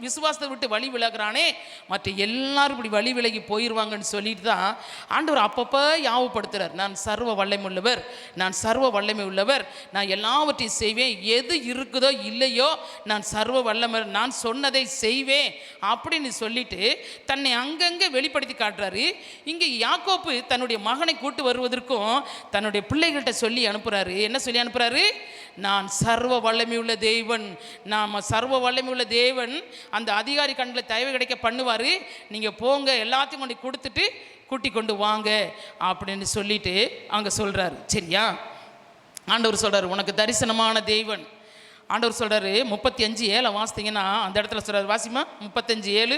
விசுவாசத்தை விட்டு வழி விலகிறானே, மற்ற எல்லாரும் இப்படி வழி விலகி போயிடுவாங்கன்னு சொல்லிட்டு தான் ஆண்டவர் அப்பப்போ ஞாபகப்படுத்துகிறார். நான் சர்வ வல்லமை உள்ளவர், நான் சர்வ வல்லமை உள்ளவர், நான் எல்லாவற்றையும் செய்வேன், எது இருக்குதோ இல்லையோ நான் சர்வ வல்லமை, நான் சொன்னதை செய்வேன் அப்படின்னு சொல்லிட்டு தன்னை அங்கங்கே வெளிப்படுத்தி காட்டுறாரு. இங்கே யாக்கோப்பு தன்னுடைய மகனை கூட்டு வருவதற்கும் தன்னுடைய பிள்ளைகள்கிட்ட சொல்லி அனுப்புகிறாரு. என்ன சொல்லி அனுப்புகிறாரு? நான் சர்வ வல்லமை உள்ள தேவன், நாம் சர்வ வல்லமை உள்ள தேவன் அந்த அதிகாரி கண்ணில் தயவு கிடைக்க பண்ணுவார், நீங்கள் போங்க எல்லாத்தையும் கொண்டு கொடுத்துட்டு கூட்டி கொண்டு வாங்க அப்படின்னு சொல்லிட்டு அங்கே சொல்கிறாரு. சரியா? ஆண்டவர் சொல்கிறார் உனக்கு தரிசனமான தேவன். ஆண்டவர் சொல்கிறாரு 35:7 வாசித்தீங்கன்னா அந்த இடத்துல சொல்கிறார், வாசிமா 35:7.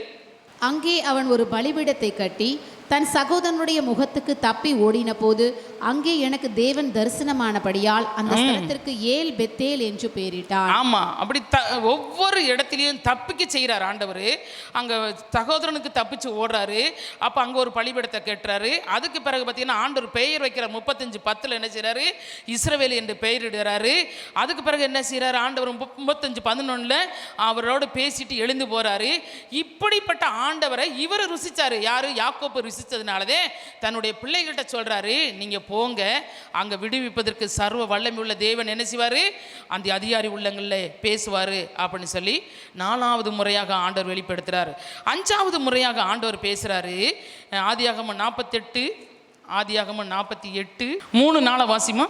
அங்கே அவன் ஒரு பலிபீடத்தை கட்டி தன் சகோதரனுடைய முகத்துக்கு தப்பி ஓடின போது அங்கே எனக்கு தேவன் தரிசனமானபடியால் அந்த ஸ்தலத்திற்கு ஏல் பெத்தேல் என்று பெயரிட்டார். ஆமா, அப்படி ஒவ்வொரு இடத்துலையும் தப்பிக்க செய்கிறார் ஆண்டவர். அங்கே சகோதரனுக்கு தப்பிச்சு ஓடுறாரு. அப்போ அங்கே ஒரு பலிபீடத்தை கட்டுறாரு. அதுக்கு பிறகு பார்த்தீங்கன்னா ஆண்டவர் பெயர் வைக்கிறார். 35:10 என்ன செய்கிறாரு? இஸ்ரவேல் என்று பெயரிடுறாரு. அதுக்கு பிறகு என்ன செய்கிறார் ஆண்டவர்? 35:11 அவரோடு பேசிட்டு எழுந்து போகிறாரு. இப்படிப்பட்ட ஆண்டவரை இவர் ருசிச்சாரு. யாரு? யாக்கோப்பு ருசிச்சதுனாலதே தன்னுடைய பிள்ளைகிட்ட சொல்றாரு, நீங்க போங்க, அங்க விடுவிப்பதற்கு சர்வ வல்லமை உள்ள தேவன் என்ன செய்வாரு? அந்த அதிகாரி உள்ளங்கள்ல பேசுவாரு அப்படின்னு சொல்லி 4வது முறையாக ஆண்டவர் வெளிப்படுத்துறாரு. 5வது முறையாக ஆண்டவர் பேசுறாரு. ஆதியாகமம் 48, ஆதியாகமம் 48 3-4 வாசிமா.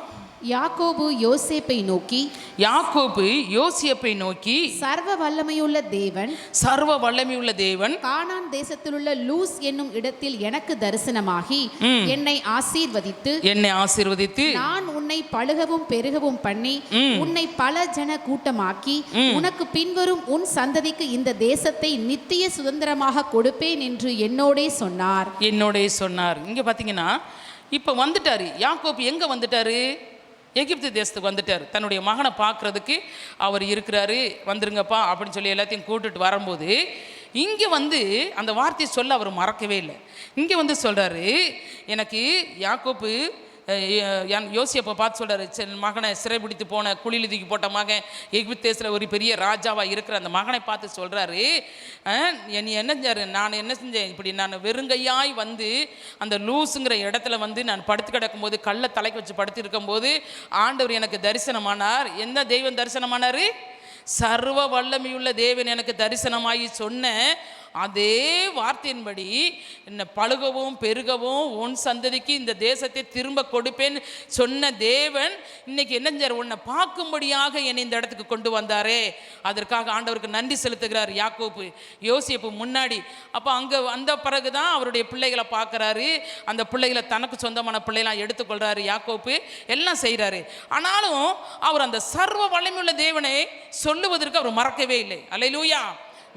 யாக்கோபு யோசேப்பை நோக்கி, யாக்கோபு யோசேப்பை நோக்கி, சர்வ வல்லமையுள்ள தேவன், சர்வ வல்லமையுள்ள தேவன் கானான் தேசத்திலுள்ள லூஸ் என்னும் இடத்தில் எனக்கு தரிசனமாகி என்னை ஆசீர்வதித்து நான் உன்னை பழுகவும் பெருகவும் பண்ணி உன்னை பல ஜன கூட்டமாக்கி உனக்கு பின்வரும் உன் சந்ததிக்கு இந்த தேசத்தை நித்திய சுதந்திரமாக கொடுப்பேன் என்று என்னோடே சொன்னார். இங்க பாத்தீங்கன்னா இப்ப வந்துட்டாரு யாக்கோபு. எங்க வந்துட்டாரு? எகிப்து தேசத்துக்கு வந்துட்டார். தன்னுடைய மகனை பார்க்குறதுக்கு அவர் இருக்கிறாரு, வந்துருங்கப்பா அப்படின்னு சொல்லி எல்லாத்தையும் கூட்டுட்டு வரும்போது இங்கே வந்து அந்த வார்த்தையை சொல்ல அவர் மறக்கவே இல்லை. இங்கே வந்து சொல்கிறாரு, எனக்கு யாக்கோப்பு யோசிப்பை பார்த்து சொல்கிறாரு, மகனை சிறைபிடித்து போன குழியில் தூக்கி போட்ட மகன் எகிப்து தேசத்தில் ஒரு பெரிய ராஜாவாக இருக்கிற அந்த மகனை பார்த்து சொல்கிறாரு, நீ என்ன செஞ்சாரு? நான் என்ன செஞ்சேன்? இப்படி நான் வெறுங்கையாய் வந்து அந்த லூஸுங்கிற இடத்துல வந்து நான் படுத்து கிடக்கும்போது, கல்லை தலைக்கு வச்சு படுத்து இருக்கும்போது ஆண்டவர் எனக்கு தரிசனமானார். எந்த தெய்வம் தரிசனமானார்? சர்வ வல்லமையுள்ள தேவன் எனக்கு தரிசனமாகி சொன்ன அதே வார்த்தையின்படி என்ன பழுகவும் பெருகவும் உன் சந்ததிக்கு இந்த தேசத்தை திரும்ப கொடுப்பேன் சொன்ன தேவன் இன்னைக்கு என்ன உன்னை பார்க்கும்படியாக என்னை இந்த இடத்துக்கு கொண்டு வந்தாரே, அதற்காக ஆண்டவருக்கு நன்றி செலுத்துகிறார் யாக்கோப்பு. யோசேப்பு முன்னாடி அப்போ அங்கே வந்த பிறகு தான் அவருடைய பிள்ளைகளை பார்க்குறாரு. அந்த பிள்ளைகளை தனக்கு சொந்தமான பிள்ளைலாம் எடுத்துக்கொள்கிறாரு யாக்கோப்பு, எல்லாம் செய்கிறாரு. ஆனாலும் அவர் அந்த சர்வ வல்லமையுள்ள தேவனை சொல்லுவதற்கு அவர் மறக்கவே இல்லை. அல்லேலூயா.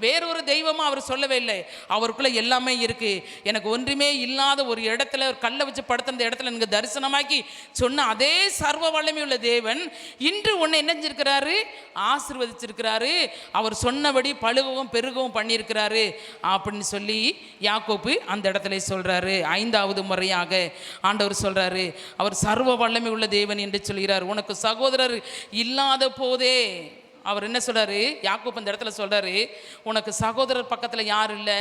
வேறொரு தெய்வமாக அவர் சொல்லவே இல்லை. அவருக்குள்ளே எல்லாமே இருக்குது. எனக்கு ஒன்றுமே இல்லாத ஒரு இடத்துல ஒரு கல்லை வச்சு படுத்த இடத்துல எனக்கு தரிசனமாக்கி சொன்ன அதே சர்வ வல்லமையுள்ள தேவன் இன்று ஒன்று என்ன செஞ்சிருக்கிறாரு? ஆசீர்வதிச்சிருக்கிறாரு. அவர் சொன்னபடி பழுகவும் பெருகவும் பண்ணியிருக்கிறாரு அப்படின்னு சொல்லி யாக்கோப்பு அந்த இடத்துல சொல்கிறாரு. 5வது முறையாக ஆண்டவர் சொல்கிறாரு, அவர் சர்வ வல்லமை உள்ள தேவன் என்று சொல்கிறார். உனக்கு சகோதரர் இல்லாத போதே அவர் என்ன சொல்கிறாரு? யாக்கோப்பு அந்த இடத்துல சொல்கிறாரு, உனக்கு சகோதரர் பக்கத்தில் யாரும் இல்லை,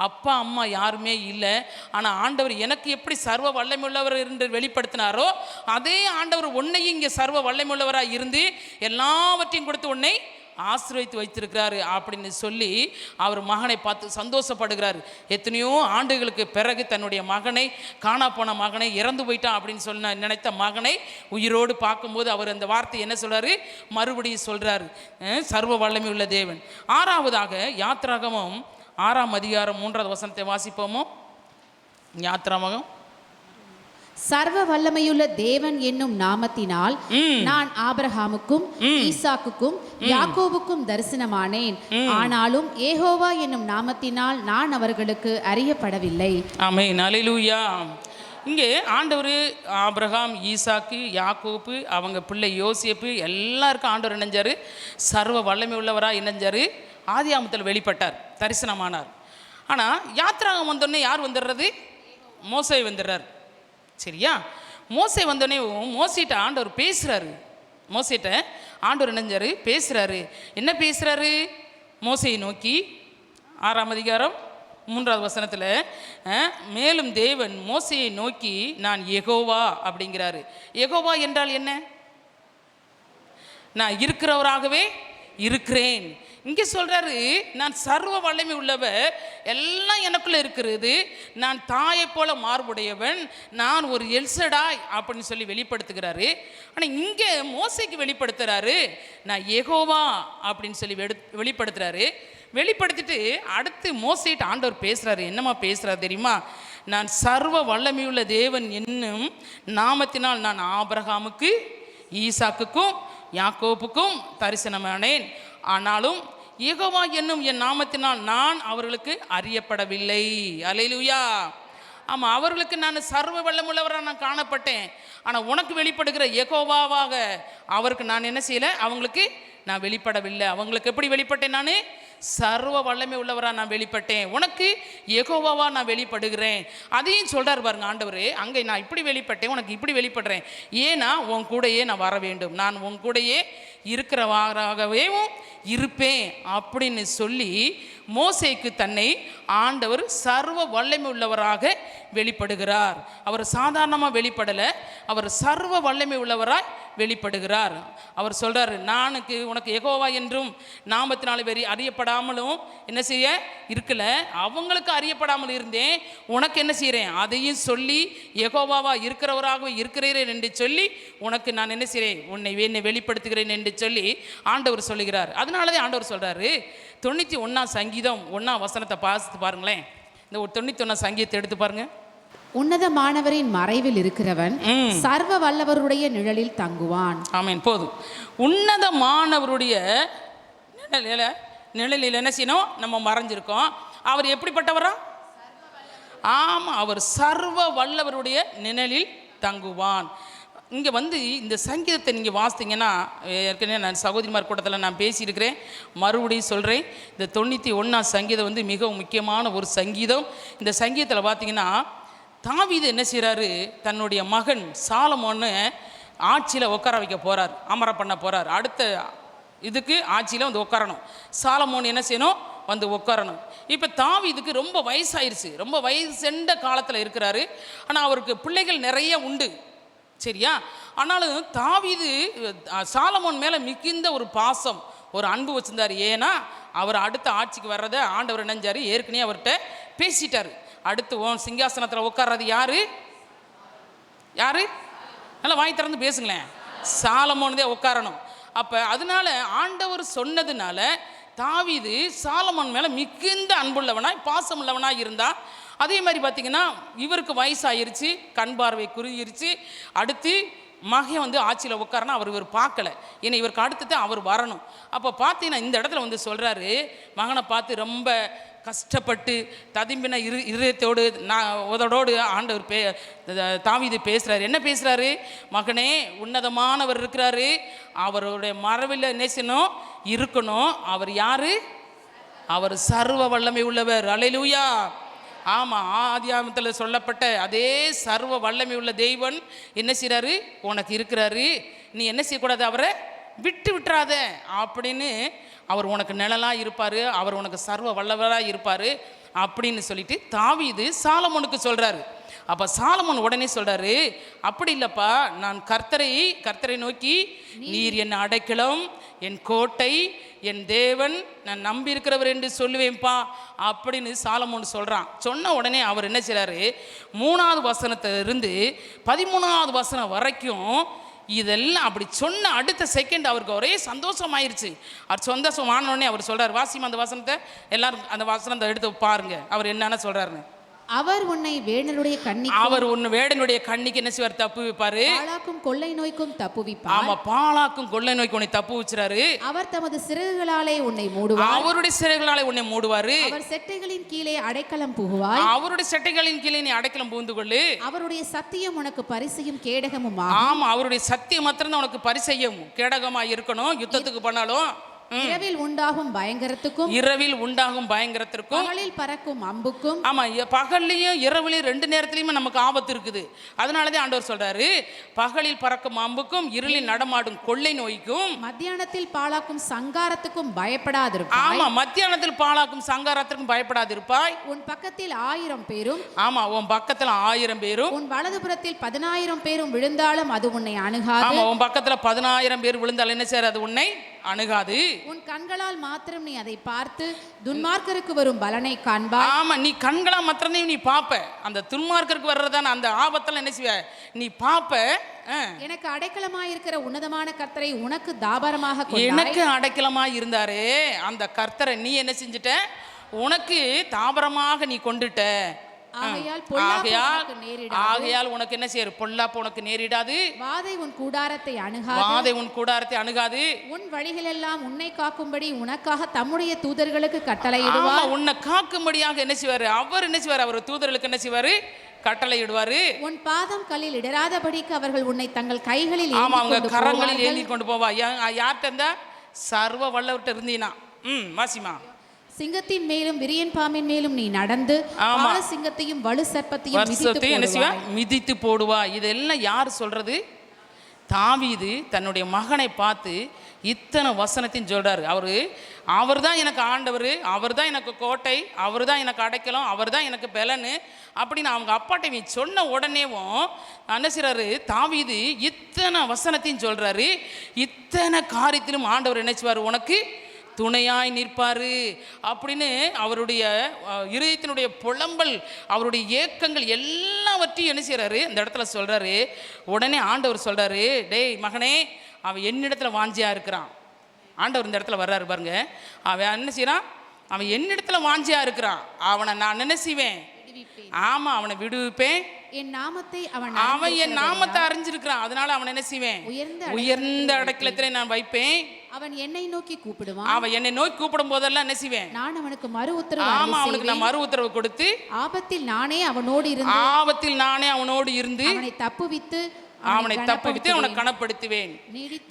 அப்பா அம்மா யாருமே இல்லை. ஆனால் ஆண்டவர் எனக்கு எப்படி சர்வ வல்லமையுள்ளவர் என்று வெளிப்படுத்தினாரோ அதே ஆண்டவர் உன்னையும் இங்கே சர்வ வல்லமையுள்ளவராக இருந்து எல்லாவற்றையும் கொடுத்து உன்னை ஆசீர்வதித்து வைத்திருக்கிறாரு அப்படின்னு சொல்லி அவர் மகனை பார்த்து சந்தோஷப்படுகிறார். எத்தனையோ ஆண்டுகளுக்கு பிறகு தன்னுடைய மகனை, காணா போன மகனை, இறந்து போயிட்டான் அப்படின்னு சொல்ல நினைத்த மகனை உயிரோடு பார்க்கும்போது அவர் அந்த வார்த்தை என்ன சொல்கிறாரு? மறுபடியும் சொல்கிறாரு, சர்வ வல்லமை உள்ள தேவன். 6வதாக யாத்ராகமம் 6ஆம் அதிகாரம் 3வது வசனத்தை வாசிப்போமோ? யாத்ராகமம், சர்வ வல்லமையுள்ள தேவன் என்னும் நாமத்தினால் நான் ஆபிரகாமுக்கும் ஈசாக்குக்கும் யாக்கோபுக்கும் தரிசனமானேன், ஆனாலும் யெகோவா என்னும் நாமத்தினால் நான் அவர்களுக்கு அறியப்படவில்லை. ஆமென். அல்லேலூயா. இங்கே ஆண்டவர் ஆபிரகாம், ஈசாக்கு, யாக்கோப்பு, அவங்க பிள்ளை யோசேப்பு எல்லாருக்கும் ஆண்டவர் இணைஞ்சார். சர்வ வல்லமை உள்ளவராக இணைஞ்சார். ஆதியாகமத்தில் வெளிப்பட்டார், தரிசனமானார். ஆனால் யாத்ராகம் வந்தோடனே யார் வந்துடுறது? மோசே வந்துடுறார். சரியா? மோசே வந்தோடனே மோசிட்ட ஆண்டவர் பேசுகிறாரு. மோசேட்ட ஆண்டவர் நினைஞ்சாரு பேசுகிறாரு. என்ன பேசுகிறாரு? மோசையை நோக்கி 6ஆம் அதிகாரம் 3வது வசனத்தில், மேலும் தேவன் மோசையை நோக்கி நான் யெகோவா அப்படிங்கிறாரு. யெகோவா என்றால் என்ன? நான் இருக்கிறவராகவே இருக்கிறேன். இங்கே சொல்கிறாரு, நான் சர்வ வல்லமை உள்ளவர், எல்லாம் எனக்குள்ளே இருக்கிறது, நான் தாயை போல மார்புடையவன், நான் ஒரு எல்சடாய் அப்படின்னு சொல்லி வெளிப்படுத்துகிறாரு. ஆனால் இங்கே மோசைக்கு வெளிப்படுத்துகிறாரு, நான் யெகோவா அப்படின்னு சொல்லி வெளிப்படுத்துகிறாரு. வெளிப்படுத்திட்டு அடுத்து மோசையிட்டு ஆண்டவர் பேசுகிறாரு. என்னம்மா பேசுகிறார் தெரியுமா? நான் சர்வ வல்லமையுள்ள தேவன் என்னும் நாமத்தினால் நான் ஆபிரகாமுக்கு, ஈசாக்குக்கும், யாக்கோப்புக்கும் தரிசனமானேன். ஆனாலும் யெகோவா என்னும் என் நாமத்தினால் நான் அவர்களுக்கு அறியப்படவில்லை. அல்லேலூயா. ஆமாம், அவர்களுக்கு நான் சர்வ வல்லமுள்ளவராக நான் காணப்பட்டேன். ஆனால் உனக்கு வெளிப்படுகிற யெகோவாவாக அவருக்கு நான் என்ன செய்யலை? அவங்களுக்கு நான் வெளிப்படவில்லை. அவங்களுக்கு எப்படி வெளிப்பட்டேன்? நான் சர்வ வல்லமை உள்ளவராக நான் வெளிப்பட்டேன். உனக்கு யெகோவாவா நான் வெளிப்படுகிறேன். அதையும் சொல்கிறார் பாருங்க ஆண்டவர். அங்கே நான் இப்படி வெளிப்பட்டேன், உனக்கு இப்படி வெளிப்படுறேன். ஏன்னா உன் கூடையே நான் வர வேண்டும், நான் உன் கூடையே இருக்கிறவாறாகவே இருப்பேன் அப்படின்னு சொல்லி மோசேக்கு தன்னை ஆண்டவர் சர்வ வல்லமை உள்ளவராக வெளிப்படுகிறார். அவர் சாதாரணமாக வெளிப்படலை, அவர் சர்வ வல்லமை உள்ளவராய் வெளிப்படுகிறார். அவர் சொல்கிறார், நானுக்கு உனக்கு யெகோவா என்றும் நாமத்தினால அறியப்படாமலும் என்ன செய்ய இருக்கல, அவங்களுக்கு அறியப்படாமல் இருந்தேன், உனக்கு என்ன செய்கிறேன்? அதையும் சொல்லி யெகோவாவா இருக்கிறவராக இருக்கிறேன் என்று சொல்லி உனக்கு நான் என்ன செய்கிறேன்? என்னை வெளிப்படுத்துகிறேன் என்று சொல்லி ஆண்டவர் சொல்லுகிறார். அதனாலதான் ஆண்டவர் சொல்கிறாரு, 91ஆம் சங்கீதம் 1ஆம் வசனத்தை பார்த்து பாருங்களேன். இந்த 91ஆம் சங்கீதத்தை எடுத்து பாருங்க. உன்னதமானவரின் மறைவில் இருக்கிறவன் சர்வ வல்லவருடைய நிழலில் தங்குவான். ஆமென். போதும். உன்னதமானவருடைய நிழலில் என்ன செய்யணும்? நம்ம மறைஞ்சிருக்கோம். அவர் எப்படிப்பட்டவரா? ஆமாம், அவர் சர்வ வல்லவருடைய நிழலில் தங்குவான். இங்கே இந்த சங்கீதத்தை நீங்கள் வாசித்தீங்கன்னா, ஏற்கனவே நான் சகோதரிமார் கூட்டத்தில் நான் பேசியிருக்கிறேன், மறுபடியும் சொல்கிறேன். இந்த 91ஆம் சங்கீதம் மிகவும் முக்கியமான ஒரு சங்கீதம். இந்த சங்கீதத்தில் பார்த்தீங்கன்னா, தாவீது என்ன செய்கிறாரு? தன்னுடைய மகன் சாலமோன்னு ஆட்சியில் உட்கார வைக்க போகிறார், அமர பண்ண போகிறார். அடுத்த இதுக்கு ஆட்சியில் உட்காரணும். சாலமோன் என்ன செய்யணும்? உட்காரணும். இப்போ தாவீதுக்கு ரொம்ப வயசாயிருச்சு, ரொம்ப வயசெண்ட காலத்தில் இருக்கிறாரு. ஆனால் அவருக்கு பிள்ளைகள் நிறைய உண்டு, சரியா? ஆனாலும் தாவீது சாலமோன் மேலே மிகுந்த ஒரு பாசம், ஒரு அன்பு வச்சுருந்தார். ஏன்னா அவர் அடுத்த ஆட்சிக்கு வர்றதை ஆண்டவர் நினைஞ்சார், ஏற்கனவே அவர்கிட்ட பேசிட்டார். அடுத்து சிங்காசனத்தில் உட்கார்றது யாரு? நல்லா வாய் திறந்து பேசுங்களேன். சாலமோன் தான் உட்காரணும். அப்போ அதனால ஆண்டவர் சொன்னதுனால தாவீது சாலமோன் மேலே மிகுந்த அன்புள்ளவனாய் பாசம் உள்ளவனாய் இருந்தா. அதே மாதிரி பார்த்தீங்கன்னா, இவருக்கு வயசாயிருச்சு, கண் பார்வை குறுகிருச்சு. அடுத்து மகன் ஆட்சியில் உட்காரனா இவர் பார்க்கல, ஏன்னா இவருக்கு அடுத்தது அவர் வரணும். அப்போ பார்த்தீங்கன்னா இந்த இடத்துல சொல்கிறாரு, மகனை பார்த்து ரொம்ப கஷ்டப்பட்டு ததும்பின இதயத்தோடு உதடோடு ஆண்டவர் தாவீது பேசுகிறாரு. என்ன பேசுகிறாரு? மகனே, உன்னதமானவர் இருக்கிறாரு, அவருடைய மறைவில் நேசனும் இருக்கணும். அவர் யாரு? அவர் சர்வ வல்லமை உள்ளவர். அல்லேலூயா. ஆமாம், ஆதியாகமத்தில் சொல்லப்பட்ட அதே சர்வ வல்லமை உள்ள தெய்வன் என்ன செய்கிறாரு? உனக்கு இருக்கிறாரு, நீ என்ன செய்யக்கூடாது? அவரை விட்டுறாத அப்படின்னு. அவர் உனக்கு நிழலாக இருப்பார், அவர் உனக்கு சர்வ வல்லவராக இருப்பார் அப்படின்னு சொல்லிட்டு தாவீது சாலமோனுக்கு சொல்கிறாரு. அப்போ சாலமோன் உடனே சொல்கிறாரு, அப்படி இல்லைப்பா, நான் கர்த்தரை நோக்கி, நீர் என் அடைக்கலம், என் கோட்டை, என் தேவன், நான் நம்பி இருக்கிறவர் என்று சொல்லுவேன்ப்பா அப்படின்னு சாலமோன் சொல்கிறான். சொன்ன உடனே அவர் என்ன செய்கிறாரு? 3வது வசனத்திலிருந்து 13வது வசனம் வரைக்கும் இதெல்லாம் அப்படி சொன்ன அடுத்த செகண்ட் அவருக்கு ஒரே சந்தோஷமாயிருச்சு. அவர் சந்தோஷமான உடனே அவர் சொல்கிறார், வாசிமா அந்த வசனத்தை, எல்லாரும் அந்த வசனத்தை எடுத்து பாருங்க, அவர் என்னென்ன சொல்கிறாருன்னு. அவர் உன்னை வேடனுடைய கண்ணிக்கு என்ன செய்வார்? தப்பு வைப்பாரு. பாழாக்கும் கொள்ளை நோய்க்கும் தப்பு வைப்பார். ஆமா, பாழாக்கும் கொள்ளை நோய்க்கு உன்னை தப்பு வச்சுறாரு. அவர் தமது சிறகுகளாலே உன்னை மூடுவார். அவருடைய சிறகுகளாலே உன்னை மூடுவாரு. அவர் செட்டைகளின் கீழே அடைக்கலம் புகுவாய். அவருடைய செட்டைகளின் கீழே நீ அடைக்கலம் புகுந்து கொள்ளு. அவருடைய சத்தியம் உனக்கு பரிசையும் கேடகமும். ஆமா, அவருடைய சத்தியம் மாத்திரம் தான் உனக்கு பரிசையும் கேடகமா இருக்கணும். யுத்தத்துக்கு பண்ணாலும் இரவில் உண்டாகும் பயங்கரத்துக்கும் இரவில் உண்டாகும் பயங்கரத்திற்கும் பகலில் பறக்கும் அம்புக்கும். ஆமா, பகல்லையும் இரவுலையும் 2 நேரத்துலையுமே நமக்கு ஆபத்து இருக்குது. அதனாலதான் ஆண்டவர் சொல்றாரு, பகலில் பறக்கும் அம்புக்கும் இருளில் நடமாடும் கொள்ளை நோய்க்கும் மத்தியானத்தில் பாழாக்கும் சங்காரத்துக்கும் பயப்படாதிருப்பாய். ஆமா, மத்தியானத்தில் பாழாக்கும் சங்காரத்திற்கும் பயப்படாதிருப்பாய். உன் பக்கத்தில் 1000 பேரும், ஆமா, உன் பக்கத்துல 1000 பேரும், உன் வலதுபுறத்தில் 10000 பேரும் விழுந்தாலும் அது உன்னை அணுகாது. ஆமா, உன் பக்கத்துல 10000 பேர் விழுந்தால் என்ன செய்யாது? அது உன்னை அணுகாது. உன் கண்களால் மாத்திரம் நீ அதை பார்த்து துன்மார்க்கருக்கு வரும் பலனை காண்பாய். ஆமா, நீ கண்களா மாத்திரமே நீ பாப்ப. அந்த துன்மார்க்கருக்கு வர்றதான அந்த ஆபத்தெல்லாம் என்ன செய்வ? நீ பாப்ப. எனக்கு அடைக்கலமாயிருக்கிற உன்னதமான கர்த்தரை உனக்கு தாபாரமாக கொண்டாய். எனக்கு அடைக்கலமாய் இருந்தாரே அந்த கர்த்தரை நீ என்ன செஞ்சிட்ட? உனக்கு தாபரமாக நீ கொண்டுட்ட. ஆகையால் உனக்கு என்ன செய்ய? பொல்லாப்பு உனக்கு நேரிடாது. வாதை உன் கூடாரத்தை அணுகாது. வாதை உன் கூடாரத்தை அணுகாது. உன் வழிகளெல்லாம் உன்னை காக்கும்படி உனக்காக தம்முடைய தூதர்களுக்கு கட்டளையிடுவார். உன்னை காக்கும்படியாக என்ன செய்வாரு? அவர் என்ன செய்வார்? அவர் தூதர்களுக்கு என்ன செய்வாரு? கட்டளையிடுவாரு. உன் பாதம் கல்லில் இடராதபடிக்கு அவர்கள் உன்னை தங்கள் கைகளில் அவங்க கரங்களில் ஏந்தி கொண்டு போவா. யார்கிட்ட இருந்தா? சர்வ வல்லவர்கிட்ட இருந்தீனா. வாசிமா. சிங்கத்தின் மேலும் விரியன் பாம்பின் மேலும் நீ நடந்து சிங்கத்தையும் வலு சர்ப்பத்தையும் மிதித்து போடுவா. இதெல்லாம் யார் சொல்றது? தாவீது தன்னுடைய மகனை பார்த்து இத்தனை வசனத்தையும் சொல்றாரு. அவர் தான் எனக்கு ஆண்டவர், அவர் தான் எனக்கு கோட்டை, அவர் தான் எனக்கு அடைக்கலம், அவர் தான் எனக்கு பலனு அப்படின்னு அவங்க அப்பாட்ட சொன்ன உடனேவும் என்ன செய்றாரு? தாவீது இத்தனை வசனத்தையும் சொல்றாரு. இத்தனை காரியத்திலும் ஆண்டவர் நினைச்சுவார், உனக்கு துணையாய் நிற்பாரு அப்படின்னு அவருடைய இருதயத்தினுடைய புலம்பல், அவருடைய ஏக்கங்கள் எல்லாவற்றையும் என்ன செய்யறாரு? இந்த இடத்துல சொல்றாரு. உடனே ஆண்டவர் சொல்றாரு, டேய் மகனே, அவன் என்னிடத்துல வாஞ்சியா இருக்கிறான். ஆண்டவர் இந்த இடத்துல வர்றாரு பாருங்க. அவன் என்ன செய்யறான்? அவன் என்னிடத்துல வாஞ்சியா இருக்கிறான். அவனை நான் என்ன செய்வேன்? ஆமா, அவனை விடுவிப்பேன். அவன் என் நாமத்தை அறிஞ்சிருக்கிறான். அதனால அவன் என்ன செய்வேன்? உயர்ந்த அடைக்கலத்திலே நான் வைப்பேன். அவன் என்னை நோக்கி கூப்பிடுவான். அவன் என்னை நோக்கி கூப்பிடும் போதெல்லாம் என்ன செய்வேன்? நான் அவனுக்கு மறு உத்தரவு. ஆமா, அவனுக்கு நான் மறு உத்தரவு கொடுத்து ஆபத்தில் நானே அவனோடு இருந்து அவனை தப்புவித்து அவனை கனப்படுத்துவேன்.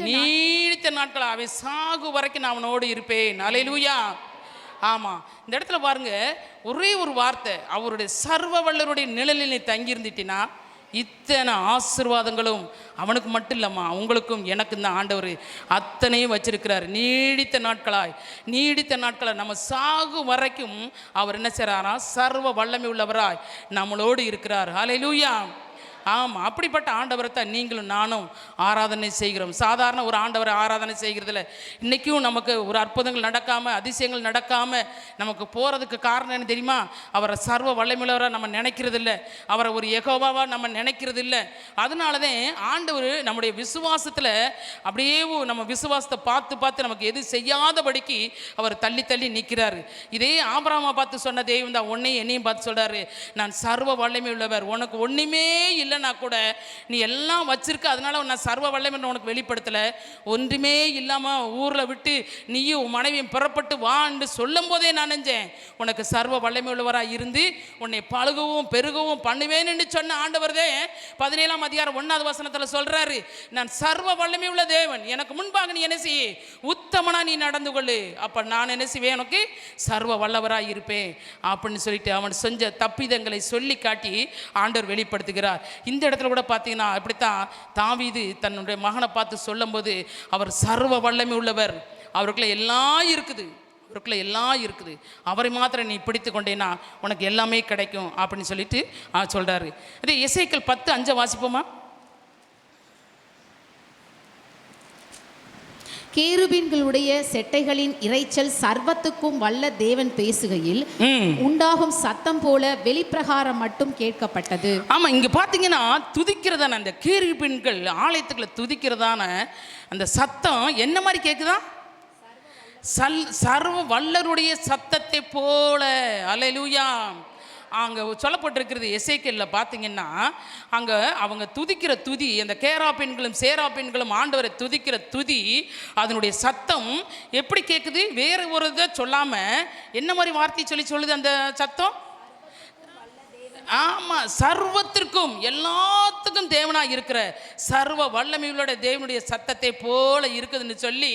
நீடித்த நாட்கள் அவன் சாகு வரைக்கும் நான் அவனோடு இருப்பேன். அல்லேலூயா. ஆமா, இந்த இடத்துல பாருங்க, ஒரே ஒரு வார்த்தை, அவருடைய சர்வ வல்லருடைய நிழலில் நீ தங்கி இருந்துட்டினா இத்தனை ஆசீர்வாதங்களும் அவனுக்கு மட்டும் இல்லம்மா, உங்களுக்கும் எனக்கும் தான் ஆண்டவர் அத்தனையும் வச்சிருக்கிறார். நீடித்த நாட்களாய் நம்ம சாகும் வரைக்கும் அவர் என்ன செய்றாரா? சர்வ வல்லமை உள்ளவராய் நம்மளோடு இருக்கிறார். ஹல்லேலூயா. ஆமாம், அப்படிப்பட்ட ஆண்டவரை தான் நீங்களும் நானும் ஆராதனை செய்கிறோம். சாதாரண ஒரு ஆண்டவரை ஆராதனை செய்கிறதில்ல. இன்றைக்கும் நமக்கு ஒரு அற்புதங்கள் நடக்காமல், அதிசயங்கள் நடக்காமல் நமக்கு போகிறதுக்கு காரணம் என்ன தெரியுமா? அவரை சர்வ வல்லமையுள்ளவராக நம்ம நினைக்கிறதில்ல, அவரை ஒரு யெகோவாவாக நம்ம நினைக்கிறதில்ல. அதனால தான் ஆண்டவர் நம்முடைய விசுவாசத்தில் அப்படியே நம்ம விசுவாசத்தை பார்த்து நமக்கு எது செய்யாதபடிக்கு அவர் தள்ளி தள்ளி நிற்கிறாரு. இதே ஆபிரகாமை பார்த்து சொன்ன தெய்வம் தான் உன்னையும் என்னையும் பார்த்து சொல்கிறாரு, நான் சர்வ வல்லமை உள்ளவர், உனக்கு ஒன்றுமே இல்லை கூட நீ எல்லாம் வச்சிருக்க, அதனால நான் சர்வ வல்லமை உனக்கு வெளிப்படுத்தல. ஒன்றுமே இல்லாம ஊர்ல விட்டு நீயும் மனைவியும் புறப்பட்டு வா என்று சொல்லும் போதே நான் நினைச்சேன் உனக்கு சர்வ வல்லமை உள்ளவராக இருந்து உன்னை பழுகவும் பெருகவும் பண்ணுவேன் என்று சொன்ன ஆண்டவர்தே 17ஆம் அதிகாரம் 1வது வசனத்துல சொல்றாரு, நான் சர்வ வல்லமை உள்ள தேவன், எனக்கு முன்பாக நீ என்ன செய்ய? உத்தமனா நீ நடந்து கொள்ளு, அப்ப நான் என்ன செய்வேன்? உனக்கு சர்வ வல்லவராக இருப்பேன் அப்படின்னு சொல்லிட்டு அவன் செஞ்ச தப்பிதங்களை சொல்லி காட்டி ஆண்டவர் வெளிப்படுத்துகிறார். இந்த இடத்துல கூட பார்த்தீங்கன்னா அப்படித்தான் தாவீது தன்னுடைய மகனை பார்த்து சொல்லும்போது, அவர் சர்வ வல்லமை உள்ளவர், அவருக்குள்ள எல்லாம் இருக்குது, அவரை மாத்திரம் நீ பிடித்து கொண்டேன்னா உனக்கு எல்லாமே கிடைக்கும் அப்படின்னு சொல்லிட்டு சொல்றாரு. அதே எசேக்கியேல் 10:5 வாசிப்போமா? கேருபீன்களுடைய செட்டைகளின் இரைச்சல் சர்வத்துக்கும் வல்ல தேவன் பேசுகையில் உண்டாகும் சத்தம் போல வெளிப்பிரகாரம் மட்டும் கேட்கப்பட்டது. ஆமா, இங்க பாத்தீங்கன்னா துதிக்கிறதான அந்த கேருபீன்கள் ஆலயத்துக்குள்ள துதிக்கிறதான அந்த சத்தம் என்ன மாதிரி கேக்குதா? சர்வ வல்லருடைய சத்தத்தை போல. அல்லேலூயா. அங்கே சொல்லப்பட்டிருக்கிறது எசேக்கியேலில் பார்த்தீங்கன்னா, அங்கே அவங்க துதிக்கிற துதி, அந்த கேராபீன்களும் சேராபீன்களும் ஆண்டவரை துதிக்கிற துதி, அதனுடைய சத்தம் எப்படி கேட்குது? வேறு ஒரு இதை சொல்லாமல் என்ன மாதிரி வார்த்தையை சொல்லுது அந்த சத்தம்? ஆமா, சர்வத்திற்கும் எல்லாத்துக்கும் தேவனாக இருக்கிற சர்வ வல்லமையுள்ள தேவனுடைய சத்தத்தை போல இருக்குதுன்னு சொல்லி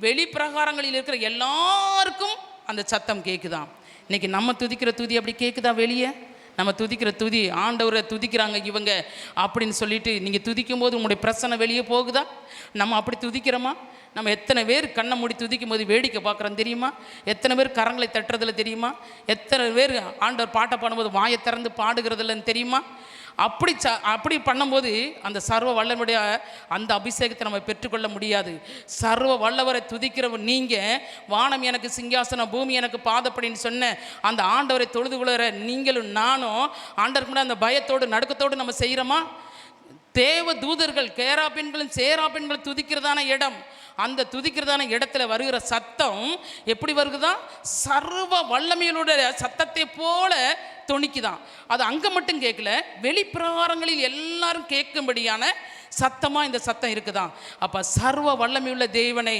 வெளிப்பிரகாரங்களில் இருக்கிற எல்லாருக்கும் அந்த சத்தம் கேட்குதான். இன்னைக்கு நம்ம துதிக்கிற துதி அப்படி கேட்குதா? வெளியே நம்ம துதிக்கிற துதி, ஆண்டவரை துதிக்கிறாங்க இவங்க அப்படின்னு சொல்லிட்டு நீங்கள் துதிக்கும் போது உங்களுடைய பிரச்சனை வெளியே போகுதா? நம்ம அப்படி துதிக்கிறோமா? நம்ம எத்தனை பேர் கண்ணை மூடி துதிக்கும் போது வேடிக்கை பார்க்குறோம் தெரியுமா? எத்தனை பேர் கரங்களை தட்டுறதில்ல தெரியுமா? எத்தனை பேர் ஆண்டவர் பாட்டை பாடும்போது வாயை திறந்து பாடுகிறதில்லன்னு தெரியுமா? அப்படி பண்ணும்போது அந்த சர்வ வல்லவருடைய அந்த அபிஷேகத்தை நம்ம பெற்றுக்கொள்ள முடியாது. சர்வ வல்லவரை துதிக்கிறவர் நீங்கள், வானம் எனக்கு சிங்காசனம் பூமி எனக்கு பாதப்படின்னு சொன்ன அந்த ஆண்டவரை தொழுது கொள்கிற நீங்களும் நானும் ஆண்டவருக்கு முன்னாடி அந்த பயத்தோடு நடுக்கத்தோடு நம்ம செய்கிறோமா? தேவ தூதர்கள் கேராபீன்களும் சேராபீன்களும் துதிக்கிறதான இடம், அந்த துதிக்கிறதான இடத்துல வருகிற சத்தம் எப்படி வருகுதான்? சர்வ வல்லமையினுடைய சத்தத்தை போல தொனிக்குதான். அது அங்கே மட்டும் கேட்கல, வெளிப்பிரகாரங்களில் எல்லாரும் கேட்கும்படியான சத்தமாக இந்த சத்தம் இருக்குதான். அப்போ சர்வ வல்லமையுள்ள தேவனை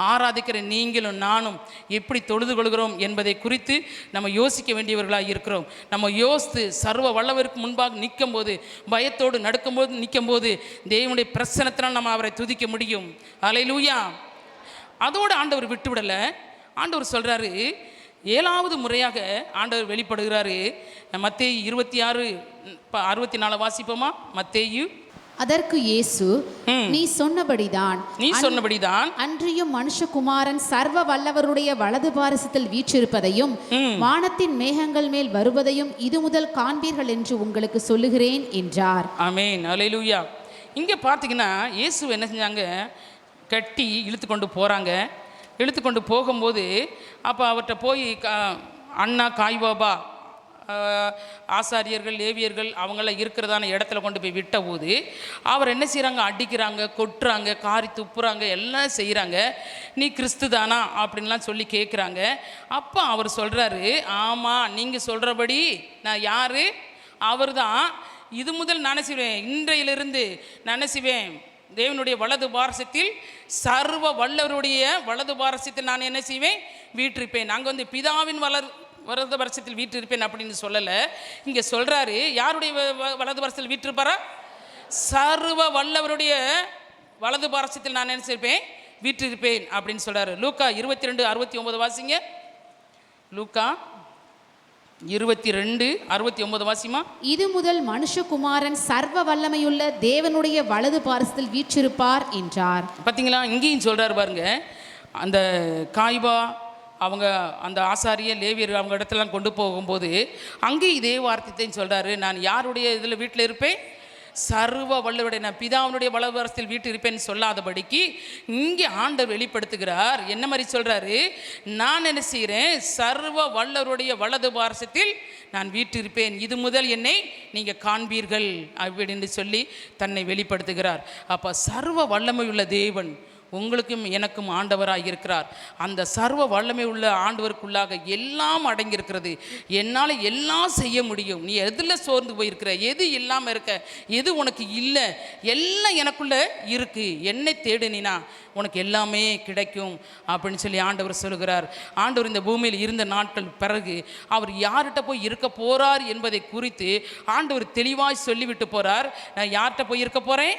ஆராதிக்கிற நீங்களும் நானும் எப்படி தொழுது கொள்கிறோம் என்பதை குறித்து நம்ம யோசிக்க வேண்டியவர்களாக இருக்கிறோம். நம்ம யோசித்து சர்வ வல்லவருக்கு முன்பாக நிற்கும் போது, பயத்தோடு நடக்கும்போது நிற்கும் போது தேவனுடைய பிரசன்னத்தினால் நம்ம அவரை துதிக்க முடியும். அல்லேலூயா. அதோடு ஆண்டவர் விட்டு விடலை. ஆண்டவர் சொல்கிறாரு, 7வது முறையாக ஆண்டவர் வெளிப்படுகிறாரு. மத்தேயு 26:64 வாசிப்போமா? மத்தேயு. அதற்கு இயேசு, நீ சொன்னபடிதான் அன்றியும் மனுஷகுமாரன் சர்வ வல்லவருடைய வலது பாரசத்தில் வீற்றிருப்பதையும் வானத்தின் மேகங்கள் மேல் வருவதையும் இது முதல் காண்பீர்கள் என்று உங்களுக்கு சொல்லுகிறேன் என்றார். ஆமென். அல்லேலூயா. இங்கே பார்த்தீங்கன்னா இயேசு என்ன செஞ்சாங்க? கட்டி இழுத்து கொண்டு போகிறாங்க. இழுத்து கொண்டு போகும்போது அப்போ அவர்கிட்ட போய் அண்ணா காய்பாபா ஆசாரியர்கள் லேவியர்கள் அவங்களாம் இருக்கிறதான இடத்துல கொண்டு போய் விட்ட போது அவர் என்ன செய்கிறாங்க? அடிக்கிறாங்க, கொட்டுறாங்க, காரி துப்புறாங்க, எல்லாம் செய்கிறாங்க. நீ கிறிஸ்து தானா அப்படின்லாம் சொல்லி கேட்குறாங்க. அப்போ அவர் சொல்கிறாரு, ஆமாம், நீங்கள் சொல்கிறபடி நான் யார்? அவர் தான். இது முதல் நான் செய்வேன், இன்றையிலிருந்து நான் செய்வேன், தேவனுடைய வலது பாரசத்தில் சர்வ வல்லவருடைய வலது பாரசத்தில் நான் என்ன செய்வேன்? வீற்றிருப்பேன். அங்கே பிதாவின் வலது பாரசத்தில் வீற்றிருப்பேன் அப்படின்னு சொல்லலை. இங்கே சொல்கிறாரு, யாருடைய வலது பாரசத்தில் வீற்றிருப்பாரா? சர்வ வல்லவருடைய வலது பாரசத்தில் நான் என்ன செய்வேன்? வீற்றிருப்பேன் அப்படின்னு சொல்கிறாரு. லூக்கா 22:69 வாசிங்க. லூக்கா 22:69 வாசிமா. இது முதல் மனுஷகுமாரன் சர்வ வல்லமையுள்ள தேவனுடைய வலது பாரசத்தில் வீற்றிருப்பார் என்றார். பார்த்தீங்களா? இங்கேயும் சொல்கிறார் பாருங்க. அந்த காய்பா அவங்க அந்த ஆசாரிய லேவியர் அவங்க இடத்துலாம் கொண்டு போகும்போது அங்கேயும் இதே வார்த்தையும் சொல்கிறாரு, நான் யாருடைய இதில் வீட்டில் இருப்பேன்? சர்வ வல்லவருடைய, நான் பிதாவினுடைய வலதுபாரசத்தில் வீட்டு இருப்பேன்னு சொல்லாதபடிக்கு இங்கே ஆண்டவர் வெளிப்படுத்துகிறார். என்ன மாதிரி சொல்கிறாரு? நான் என்ன செய்கிறேன்? சர்வ வல்லவருடைய வலது பாரசத்தில் நான் வீட்டு இருப்பேன், இது முதல் என்னை நீங்கள் காண்பீர்கள் அப்படின்னு சொல்லி தன்னை வெளிப்படுத்துகிறார். அப்போ சர்வ வல்லமை உள்ள தேவன் உங்களுக்கும் எனக்கும் ஆண்டவராக இருக்கிறார். அந்த சர்வ வல்லமை உள்ள ஆண்டவருக்குள்ளாக எல்லாம் அடங்கியிருக்கிறது. என்னால் எல்லாம் செய்ய முடியும். நீ எதில் சோர்ந்து போயிருக்கிற, எது இல்லாமல் இருக்க, எது உனக்கு இல்லை, எல்லாம் எனக்குள்ளே இருக்குது. என்னை தேடினா உனக்கு எல்லாமே கிடைக்கும் அப்படின்னு சொல்லி ஆண்டவர் சொல்கிறார். ஆண்டவர் இந்த பூமியில் இருந்த நாட்கள் பிறகு அவர் யார்கிட்ட போய் இருக்க போகிறார் என்பதை குறித்து ஆண்டவர் தெளிவாய் சொல்லிவிட்டு போகிறார். நான் யார்கிட்ட போய் இருக்க போகிறேன்?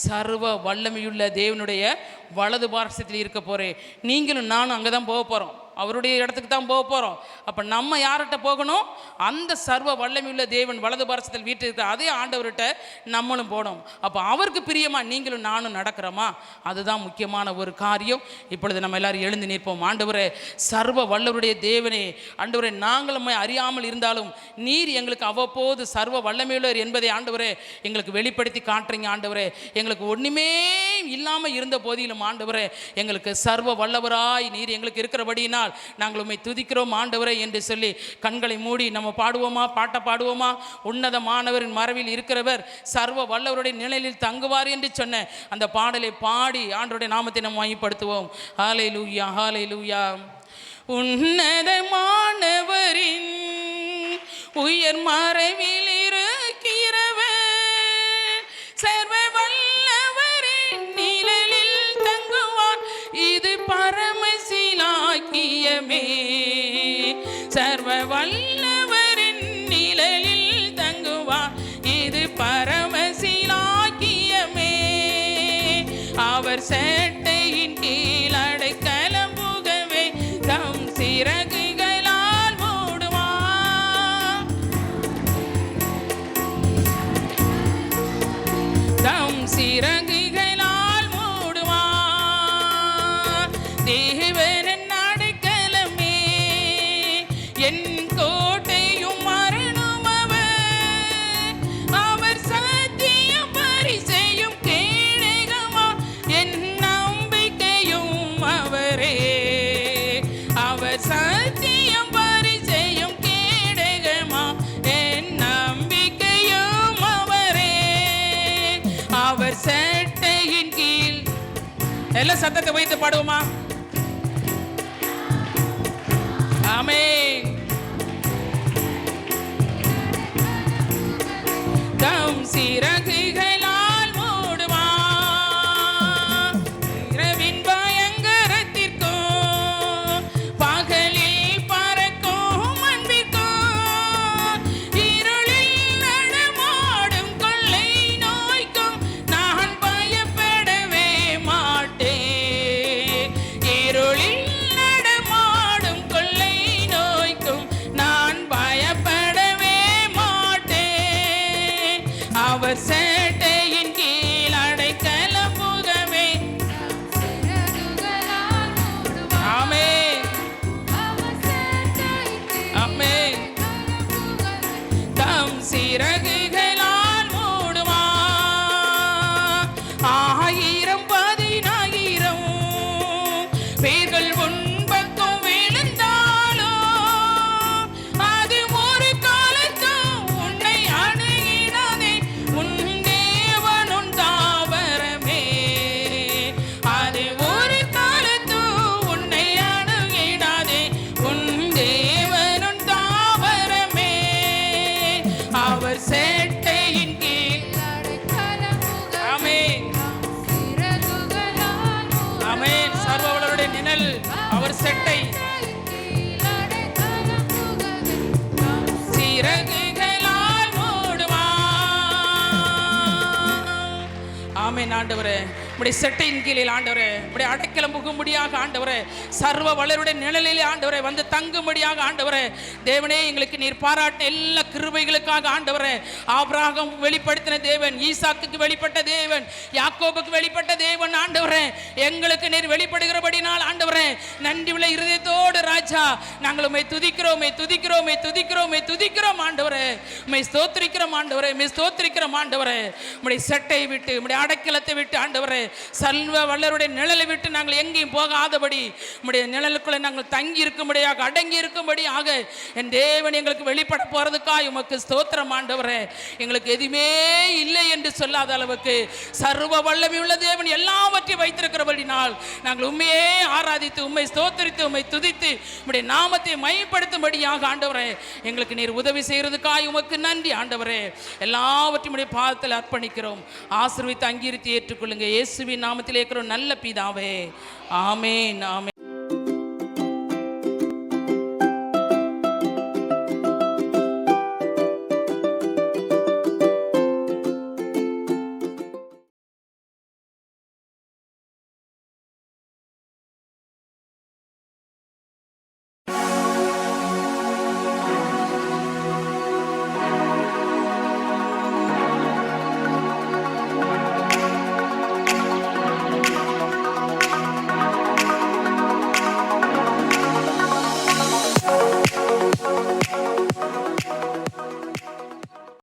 சர்வ வல்லமையுள்ள தேவனுடைய வலது பாரசத்தில் இருக்க போகிறேன். நீங்களும் நானும் அங்கே தான் போக போகிறோம், அவருடைய இடத்துக்கு தான் போக போகிறோம். அப்போ நம்ம யார்கிட்ட போகணும்? அந்த சர்வ வல்லமையுள்ள தேவன் வலது பாரசத்தில் வீட்டு இருக்கிற அதே ஆண்டவர்கிட்ட நம்மளும் போகணும். அப்போ அவருக்கு பிரியமாக நீங்களும் நானும் நடக்கிறோமா? அதுதான் முக்கியமான ஒரு காரியம். இப்பொழுது நம்ம எல்லாரும் எழுந்து நிற்போம். ஆண்டவரே, சர்வ வல்லவருடைய தேவனே, ஆண்டவரே, நாங்களும் அறியாமல் இருந்தாலும் நீர் எங்களுக்கு அவ்வப்போது சர்வ வல்லமையுள்ளவர் என்பதை ஆண்டவரே எங்களுக்கு வெளிப்படுத்தி காட்டுறீங்க. ஆண்டவரே, எங்களுக்கு ஒன்றுமே இல்லாமல் இருந்த போதிலும் ஆண்டவரே எங்களுக்கு சர்வ வல்லவராய் நீர் எங்களுக்கு இருக்கிறபடினா நாங்கள் உம்மை துதிக்கிறோம் ஆண்டவரே என்று சொல்லி கண்களை மூடி நம்ம பாடுவோமா? பாட்டை பாடுவோமா? உன்னதமானவரின் மறைவில் இருக்கிறவர் சர்வ வல்லவருடைய நிழலில் தங்குவார் என்று சொன்ன அந்த பாடலை பாடி ஆண்டவருடைய நாமத்தை நம்ம மையப்படுத்துவோம். ஹல்லேலூயா, ஹல்லேலூயா. உன்னதமானவரின் உயர் மறைவில் இருக்கிறவர் சர்வ வல்லவரின் நிழலில் தங்குவார், இது பரமசிலாக்கியமே. சர்வ வல்லவரின் நிழலில் தங்குவார், நல்ல சத்தத்தை வைத்து பாடுவோமா? ஆமென். தம் சிறகுகளால் மூடுவார் இரவின் பயங்கரத்திற்கும் பகலில் பறக்கும் அன்பிற்கும் இருளில் நடமாடும் கொள்ளை நோய்க்கும் நான் பயப்படவே மாட்டேன். இருளில் நடமாடும் கொள்ளை நோய்க்கும் நான் பயப்படவே மாட்டேன். அவர் சேட்டையின் கீழ் அடைக்கலம் புகவே. ஆமென். ஆமென். தம் சிறகுகளால் மூடுவார். 1000 10,000 பேர்கள் உன் பக்கம் விழுந்தாலும் அது ஒரு காலத்தும் உன்னை அணுகிடாதே. உன் தேவன் உன் தாவரமே. அது ஒரு காலத்தும் உன்னை அணுகிடாதே. உன் தேவன் உன் தாவரமே. அவர் சேட்டையின் கீழ். ஆமென். ஆமென். சர்வவல்லவருடைய நிழல் அவர் செட்டை. சிறகுகளால் மூடுவார். ஆமென். ஆண்டவரே உம்முடைய செட்டையின் கீழில் ஆண்டவரே, உம்முடைய அடைக்கலம் புகும்படியாக ஆண்டவரே, சர்வ வல்லவருடைய நிழலிலே ஆண்டவரே வந்து தங்கும்படியாக ஆண்டவரே, தேவனே எங்களுக்கு நீர் பாராட்டின எல்லா கிருபைகளுக்காக ஆண்டவரே, ஆபிரகாம் வெளிப்படுத்தின தேவன், ஈசாக்குக்கு வெளிப்பட்ட தேவன், யாக்கோபுக்கு வெளிப்பட்ட தேவன் ஆண்டவரே, எங்களுக்கு நீர் வெளிப்படுகிறபடினால் ஆண்டவரே நன்றி உள்ள இருதயத்தோடு ராஜா நாங்கள் உம்மை துதிக்கிறோம், உம்மை துதிக்கிறோம், உம்மை துதிக்கிறோம், உம்மை துதிக்கிறோம் ஆண்டவரே, உம்மை ஸ்தோத்திரிக்கிறோம் ஆண்டவரே, உம்மை ஸ்தோத்திரிக்கிறோம் ஆண்டவரே. உம்முடைய செட்டை விட்டு, உம்முடைய அடைக்கலத்தை விட்டு ஆண்டவரே, சர்வ வல்லவருடைய நிழலை விட்டு நாங்கள் எங்கேயும் போகாதபடி, உம்முடைய நிழலுக்குள்ளே நாங்கள் தங்கி இருக்கும்படியாக, அடங்கி இருக்கும்படியாக என் தேவன் எங்களுக்கு வெளிப்பட போறதுக்காக உமக்கு ஸ்தோத்திரம் ஆண்டவரே. எங்களுக்கு எதுவுமே இல்லை என்று சொல்லாத அளவுக்கு சர்வ வல்லமை உள்ள தேவன் எல்லாவற்றையும் வைத்திருக்கிறபடினால் நாங்கள் உண்மையே ஆராதித்து, உம்மை ஸ்தோத்திரித்து, உம்மை துதித்து, உம்முடைய நாமத்தை மையப்படுத்தும்படியாக ஆண்டவரே எங்களுக்கு நீர் உதவி செய்யறதுக்காக உமக்கு நன்றி ஆண்டவரே. எல்லாவற்றையும் உடைய பாதத்தில் அர்ப்பணிக்கிறோம். ஆசீர்வதித்து அங்கீகரித்து ஏற்றுக்கொள்ளுங்க. இயேசுவின் நாமத்தில் இருக்கிற நல்ல பிதாவே. ஆமென். ஆமென்.